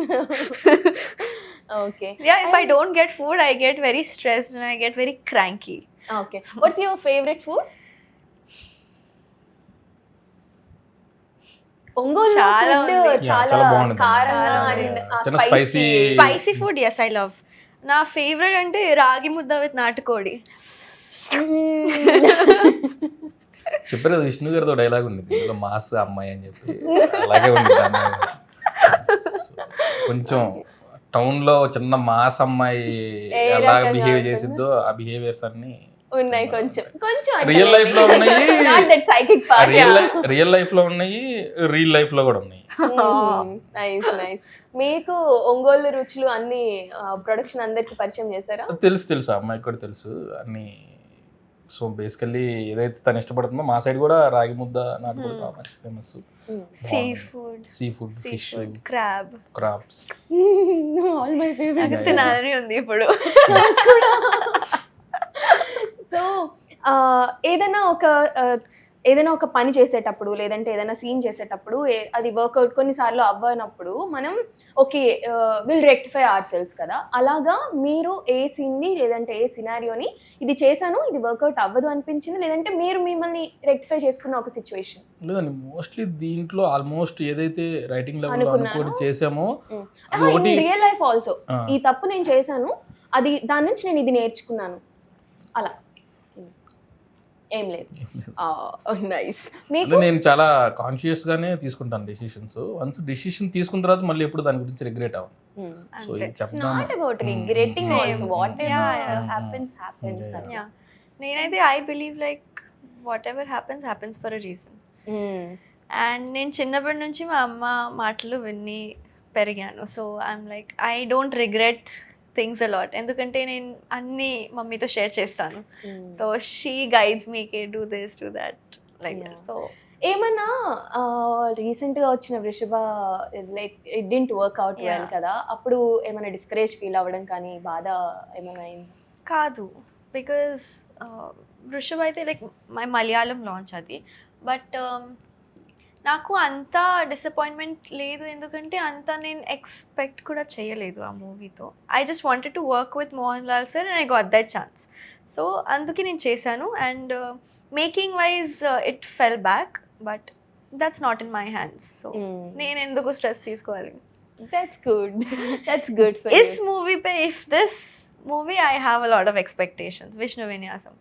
Okay, yeah, if I don't get food I get very stressed and I get very cranky. Okay, what's your favorite food? Ongole చాలా కారంగా and spicy food. yes I love. నా favourite అంటే రాగి ముద్ద with నాటుకోడి. చెప్పారు కదా విష్ణు గారితో డైలాగ్ ఉంది, మాస్ అమ్మాయి అని చెప్పి, అలాగే ఉంది కొంచెం టౌన్ లో చిన్న మాస్ అమ్మాయి ఎలా బిహేవ్ చేసిద్దో ఆ బిహేవియర్స్ అన్ని ఉన్నాయి. కొంచెం రియల్ లైఫ్ లో ఉన్నాయి, not that psychic part. Real life లో ఉన్నాయి, రియల్ లైఫ్ లో కూడా ఉన్నాయి. Nice nice. మీకు ఒంగోలు రుచులు అన్ని ప్రొడక్షన్ అందరికి పరిచయం చేశారా? తెలుసు అమ్మాయికి కూడా తెలుసు అన్ని. సో బేసికల్లీ ఏదైతే తను ఇష్టపడుతుందో మా సైడ్ కూడా రాగి ముద్ద నాటుకోడి బాగా famous. Sea food fish, crabs, all my favourite. తినాలని ఉంది ఇప్పుడు. సో ఏదైనా ఒక పని చేసేటప్పుడు లేదంటే ఏదైనా సీన్ చేసేటప్పుడు అది వర్కౌట్ కొన్నిసార్లు అవ్వనప్పుడు మనం okay will rectify ourselves కదా, అలాగా మీరు ఏ సీన్ని లేదంటే ఏ సినారియోని ఇది చేశాను ఇది వర్కౌట్ అవ్వదు అనిపించింది, లేదంటే మీరు మిమ్మల్ని రెక్టిఫై చేసుకున్న ఒక సిచ్యువేషన్? లేదండి, మోస్ట్లీ దీంట్లో ఆల్మోస్ట్ ఏదైతే రైటింగ్ లెవెల్ అనుకోని చేసామో రియల్ లైఫ్ ఆల్సో ఈ తప్పు నేను చేశాను, అది దాని నుంచి నేను ఇది నేర్చుకున్నాను, అలా ఏం లేదు. నైస్. అంటే మీకు నేను చాలా కాన్షియస్ గానే తీసుకుంటాను డెసిషన్స్. వన్స్ డెసిషన్ తీసుకున్న తర్వాత మళ్ళీ ఎప్పుడు దాని గురించి రిగ్రెట్ అవ్వను. సో అంతే. ఇది చెప్దాం. Not about regretting Same. Also what Yeah, ever yeah. Happens happens. Yeah. Yeah. నేనైతే I believe like whatever happens happens for a reason. And నేను చిన్నప్పటి నుంచి మా అమ్మ మాటలు విని పెరిగాను. So I'm like I don't regret things a lot, ఎందుకంటే నేను అన్నీ మమ్మీతో షేర్ చేస్తాను. సో షీ గైడ్స్ మీ కే do this do that like Yeah. So ఏమన్నా రీసెంట్ గా వచ్చిన Vrushabha is like it didn't work out well Yeah. కదా, అప్పుడు ఏమైనా డిస్కరేజ్ ఫీల్ అవ్వడం కానీ బాధ ఏమైనా అయింది? కాదు, బికాజ్ వృషభ అయితే లైక్ మై మలయాళం లాంచ్ అది. బట్ నాకు అంత డిసప్పాయింట్మెంట్ లేదు, ఎందుకంటే అంత నేను ఎక్స్పెక్ట్ కూడా చేయలేదు ఆ మూవీతో. I just wanted to work with Mohan Lal sir and I got that chance. So అందుకే నేను చేశాను. And making wise it fell back, but that's not in my hands. So నేను ఎందుకు స్ట్రెస్ తీసుకోవాలి? That's good. That's good for is movie pay if this movie I have a lot of expectations. Vishnu Vinyasam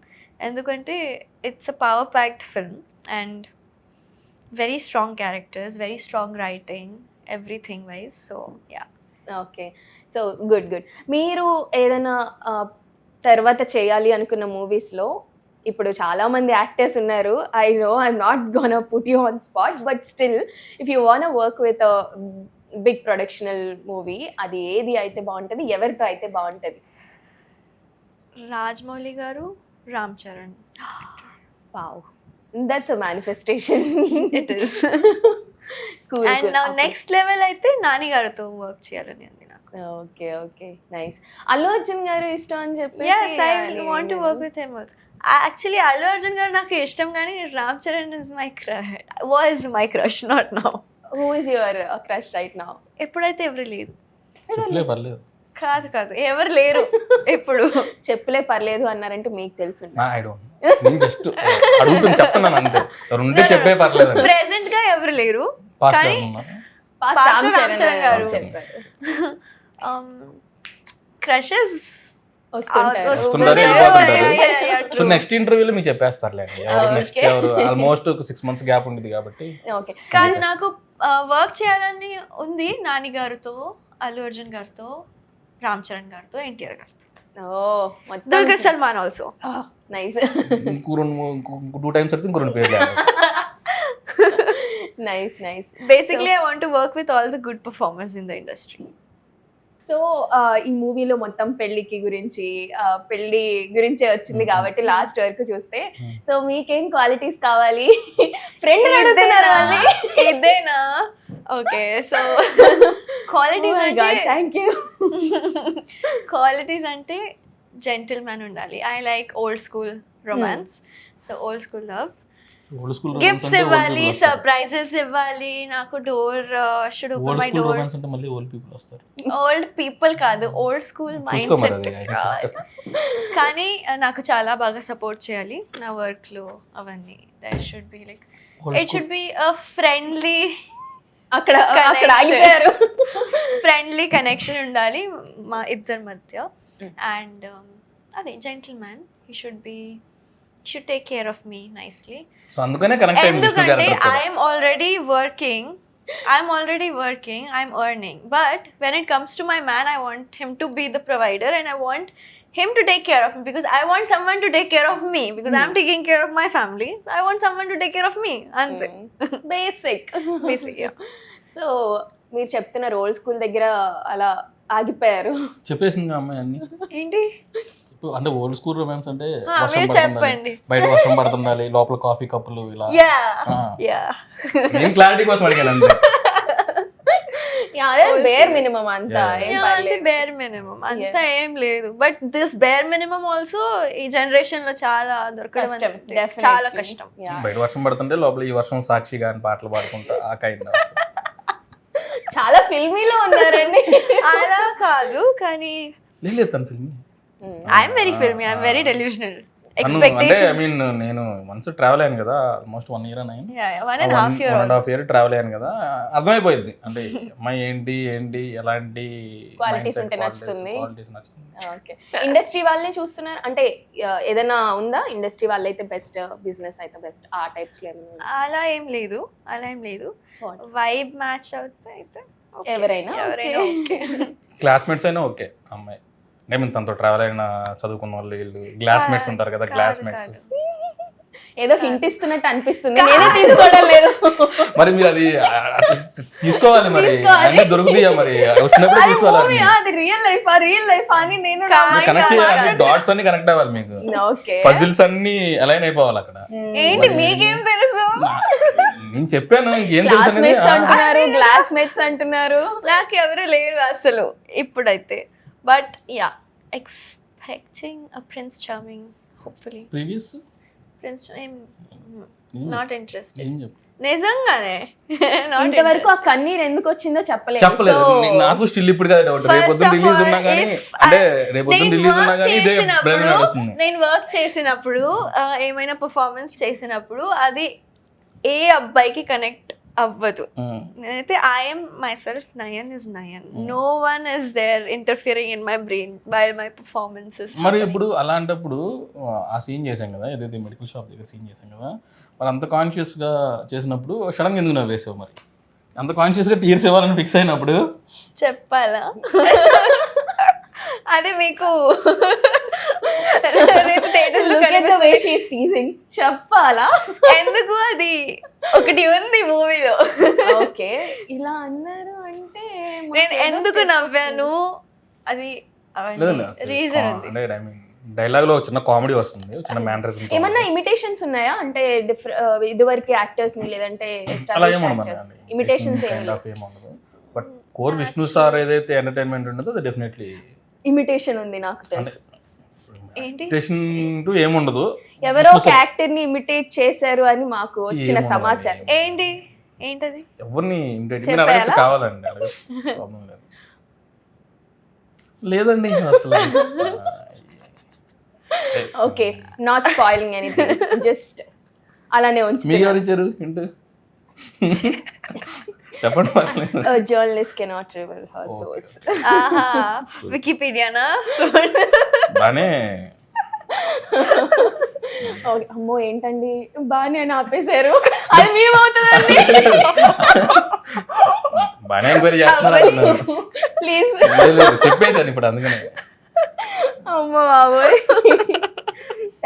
ఎందుకంటే it's a power packed film and very strong characters, very strong writing, everything wise. So yeah. Okay. So good. మీరు ఏదైనా తర్వాత చేయాలి అనుకున్న మూవీస్లో ఇప్పుడు చాలా మంది యాక్టర్స్ ఉన్నారు. I know I'm not gonna put you on spot, but still if you want work with a big productional movie, అది ఏది అయితే బాగుంటుంది, ఎవరితో అయితే బాగుంటుంది? రాజమౌళి గారు, Ram Charan. Wow, that's a manifestation. It is. And now next level అయితే నాని గారితో వర్క్ చేయాలని ఉంది నాకు. Okay nice. అల్లు అర్జున్ గారు ఇష్టం అని చెప్పి Yes, I want to work with him also. Actually Allu Arjun గారు నాకు ఇష్టం, కానీ Ram Charan is my crush, not now. Who is your crush right now? ఎప్పుడైతే ఎవరు లేదు. చెప్పలే పర్లేదు. కాదు ఎవరు లేరు ఇప్పుడు. చెప్పులే పర్లేదు అన్నారంటే మీకు తెలుసు. ఐ డోంట్ నేను జస్ట్ అడుగుతుంది, చెప్తున్నాను అంతే. ఎవరు ఉంటే చెప్పే పర్లేదు. ప్రెసెంట్ గా ఎవరు లేరు, Past కానీ ఎవరు ఉన్నారు? Past రామ్ రామ్ చరణ్ గారు చెప్పారు. క్రషెస్ వస్తుంటారు. వస్తున్నారు, వెళ్ళిపోతుంటారు. సో నెక్స్ట్ ఇంటర్వ్యూలో మీకు చెప్పేస్తారులేండి ఎవరు నెక్స్ట్ Okay. ఎవరు. ఆల్మోస్ట్ ఒక 6 months గ్యాప్ ఉండేది కాబట్టి. ఓకే. కానీ నాకు వర్క్ చేయాలని ఉంది నాని గారితో, అల్లు అర్జున్ గారితో, రామ్ చరణ్ గారితో, ఎన్టీఆర్ గారితో, మొత్తం దుల్కర్ సల్మాన్ ఆల్సో. నైస్. ఇంకో 2 times అడితే ఇంకో 2 పేర్లు nice. Basically I want to work with all the good performers in the industry. So ఈ మూవీలో మొత్తం పెళ్లికి గురించి పెళ్లి గురించే వచ్చింది కాబట్టి లాస్ట్ వరకు చూస్తే, సో మీకేం క్వాలిటీస్ కావాలి? ఫ్రెండ్ అడుగుతున్నారు మళ్ళీ. ఇదేనా? ఓకే, సో క్వాలిటీస్ అంటే థ్యాంక్ యూ. క్వాలిటీస్ అంటే జెంటిల్ మ్యాన్ ఉండాలి. I like old school romance, so old school love. Old school gifts ఇవ్వాలి, సర్ప్రైజెస్ ఇవ్వాలి. నాకు door should open my door. Romance అంటే మళ్ళీ ఓల్డ్ పీపుల్ వస్తారు. ఓల్డ్ పీపుల్ కాదు, ఓల్డ్ స్కూల్ మైండ్ చూసుకోమరి సెట్. అది ఆయన కానీ నాకు చాలా బాగా సపోర్ట్ చేయాలి నా వర్క్ లో అవన్నీ. That should be like it should be a friendly, అక్కడ ఆగిపోయారు. ఫ్రెండ్లీ కనెక్షన్ ఉండాలి మా ఇద్దరి మధ్య. అండ్ అదే gentle man, he should take care of me nicely. So అందుకనే కనెక్ట్ అయ్యింది విష్ణు ఎందుకంటే గారితో. I'm already working, I'm earning, but when it comes to my man, I want him to be the provider and I want him to take care of me, because I want someone to take care of me, because I'm taking care of my family, so I want someone to take care of me. Ante basic. yeah. So మీరు చెప్తున్న role school దగ్గర అలా ఆగిపోయారు. చెప్పేసింది అమ్మాయి అన్ని. ఏంటి అంటే ఓల్డ్ స్కూల్ రొమాన్స్ అంటే వర్షం మీరు పడుతుండాలి, చెప్పండి. బయట వర్షం పడుతుండాలి, లోపల కాఫీ కప్పులు ఇలా. yeah నేను క్లారిటీ కోసం అడిగాను అంతే. అదే బేర్ మినిమం అంతా ఏం అంతే, పర్లేదు. బేర్ మినిమం అంతా ఏం లేదు. But this bear minimum also ఈ జనరేషన్ లో చాలా దొరకడం కష్టం, అంటే definitely. చాలా కష్టం. Yeah. బయట వర్షం పడుతుంటే లోపల ఈ వర్షం సాక్షిగా అని పాటలు పాడుకుంటా ఆ కైండ్. చాలా ఫిల్మీలో ఉన్నారండి. అలా కాదు, కానీ లేదు తన film. I'm very filmy, I'm very delusional. అంటే ఐ expectations. మీన్ నేను వన్స్ ట్రావెల్ అయ్యాను కదా ఆల్మోస్ట్ 1 year అని అయింది. Yeah, 1.5 year. 1.5 year ట్రావెల్ అయ్యాను కదా, అర్థమైపోయింది అంటే అమ్మాయి ఏంటి ఎలాంటి Qualities ఉంటే నచ్చుతుంది. క్వాలిటీస్ నచ్చుతుంది. ఓకే, ఇండస్ట్రీ వాళ్ళని చూస్తున్నారు అంటే ఏదైనా ఉందా ఇండస్ట్రీ వాళ్ళైతే బెస్ట్, బిజినెస్ అయితే బెస్ట్, ఆ టైప్స్ లో ఏమైనా ఉందా? అలా ఏం లేదు వైబ్ మ్యాచ్ అవుతే అయితే okay. ఎవరైనా ఓకే. క్లాస్మేట్స్ అయినా ఓకే అమ్మాయి, అంటే మేము తనతో ట్రావెల్ అయిన చదువుకున్న వాళ్ళు వీళ్ళు క్లాస్మేట్స్ ఉంటారు కదా, క్లాస్మేట్స్. ఏదో హింట్ ఇస్తున్నట్టు అనిపిస్తుంది, నేనే తీసుకోవడం లేదు. మరి మీరు అది తీసుకోవాలి, మరి అన్ని దొరుకుతాయా మరి వచ్చినప్పుడు తీసుకోవాలి, అది రియల్ లైఫ్ అని నేను కనెక్ట్ చేయాలి, డాట్స్ అన్ని కనెక్ట్ అవ్వాలి, మీకు ఓకే పజిల్స్ అన్ని అలైన్ అయిపోవాలి అక్కడ. ఏంటి మీకేం తెలుసు? నేను చెప్పాను ఇంకేం తెలుసు అనేది. క్లాస్మేట్స్ అంటున్నారు, క్లాస్మేట్స్ అంటున్నారు. నాకు ఎవరు లేరు అసలు ఇప్పుడైతే, but yeah expecting a prince charming hopefully. Previous prince not interested ఏం చెప్పు, నిజంగానే not ఇంతవరకు ఆ interested. కన్నీరు ఎందుకు వచ్చిందో చెప్పలేదు. చెప్పలేదు. నాకు స్టిల్ ఇప్పుడు కదా డౌట్, First రేపొద్దున of రిలీజ్ all, ఉన్నా కానీ if అంటే రేపొద్దున నేను రిలీజ్ ఉన్నా work కానీ ఇదే బ్రెయిన్ నడుస్తుంది. నేను వర్క్ చేసినప్పుడు ఏమైనా పర్ఫార్మెన్స్ చేసినప్పుడు అది ఏ అబ్బాయికి కనెక్ట్ అవ్వదు. నేనైతే I'm myself, Nayan is Nayan, no one is there interfering in my brain while my performances. మరి ఇప్పుడు అలాంటప్పుడు ఆ సీన్ చేసాం కదా, ఏదైతే మెడికల్ షాప్ దగ్గర సీన్ చేసాం కదా, మరి అంత కాన్షియస్గా చేసినప్పుడు సడన్గా ఎందుకు నవ్వేసావు? మరి అంత కాన్షియస్గా టీర్స్ ఇవ్వాలని ఫిక్స్ అయినప్పుడు చెప్పాలా? అది మీకు రేపు theatres లో Look at the కనిపిస్తుంది. way she is teasing. చెప్పాలా? ఎందుకు అది ఒకటి ఉంది మూవీలో. ఓకే, ఇలా అన్నారు అంటే నేను ఎందుకు నవ్వాను అది రీజన్ ఉంది. అంటే ఐ మీన్ డైలాగ్ లో చిన్న కామెడీ వస్తుంది, చిన్న మ్యానరిజం. ఏమన్నా ఇమిటేషన్స్ ఉన్నాయా అంటే ఇదివరకు యాక్టర్స్ ని లేదంటే అలా ఏముండదు, imitations but core Vishnu sir ఏదైతే ఎంటర్టైన్మెంట్ ఉండదో అది డెఫినెట్లీ ఇమిటేషన్ ఉంది నాకు తెలుసు. ఏంటి టు ఏముండదు. ఎవరో ఒక యాక్టర్ ని ఇమిటేట్ చేశారు అని మాకు వచ్చిన సమాచారం. ఏంటది? ఎవరిని ఇమిటేట్ అడగచ్చు కావాలండి, ప్రాబ్లం లేదు. లేదండి అసలు. Okay, not spoiling anything, just అలానే ఉంచి. మీకు ఎవరు ఇచ్చారు హింట్? చెప్పండి. Journalist cannot reveal her source. ఆహా, వికీపీడియానా? బానే. అమ్మో ఏంటండి బాగానే అని ఆపేశారు, అది మేమవుతుందండి. బానే ఎంక్వైరీ చేస్తున్నారు ప్లీజ్. చెప్పేశాను ఇప్పుడు అందుకనే. అమ్మ బాబోయ్,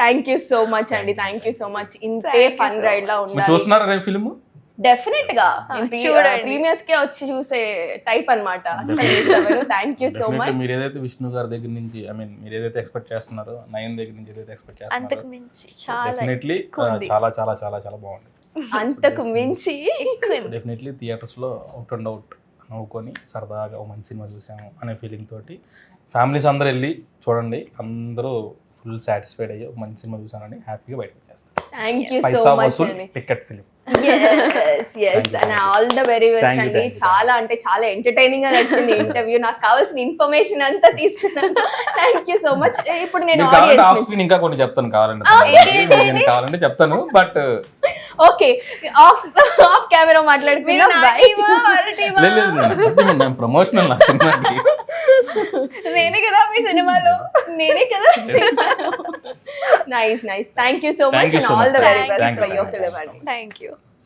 థ్యాంక్ యూ సో మచ్ అండి, థ్యాంక్ యూ సో మచ్. ఇంతే ఫన్ రైడ్ లా ఉండాలి. చూస్తున్నారా రేపు ఫిల్మ్? డెఫినెట్ గా చూడండి, ప్రీమియర్స్ కే వచ్చి చూసే టైప్ అన్నమాట. Thank you so much. మీరు ఏదైతే విష్ణు గారి దగ్గర నుంచి ఐ మీన్ మీరు ఏదైతే ఎక్స్పెక్ట్ చేస్తున్నారో, నయన్ దగ్గర నుంచి ఏదైతే ఎక్స్పెక్ట్ అంతకు చేస్తున్నారో మించి చాలా డెఫినెట్లీ చాలా చాలా చాలా చాలా బాగుంది. అంతకు మించి డెఫినెట్లీ థియేటర్స్ లో అవుట్ అండ్ అవుట్ నవ్వుకొని సరదాగా ఒక మంచి సినిమా చూసాము అనే ఫీలింగ్ తోటి ఫ్యామిలీస్ అందరూ వెళ్ళి చూడండి, అందరూ ఫుల్ సాటిస్ఫైడ్ అయ్యి ఒక మంచి సినిమా చూసానని హ్యాపీగా బయటకు వచ్చేస్తారు. థ్యాంక్ యూ సో పైసా మచ్ వసూల్ అండి. Ticket film. yes and all the very best Thank you, అండి. thank you. చాలా అంటే చాలా ఎంటర్టైనింగ్ గా నచ్చింది ఇంటర్వ్యూ. నాకు కావాల్సిన ఇన్ఫర్మేషన్ అంతా తీసుకున్నాను. Thank you so much. ఇప్పుడు నేను ఆఫ్ స్క్రీన్ ఇంకా కొన్ని చెప్తాను కావాలంటే, కావాలంటే చెప్తాను. బట్ ఓకే, ఆఫ్ కెమెరా మాట్లాడుకుందాం. ప్రమోషనల్ నా సినిమాకి నేనే కదా మీ సినిమాలో. నేనే కదా. Nice. Thank you so Thank much you and so all much. the very Thank best you, for your thank you. film. Thank you.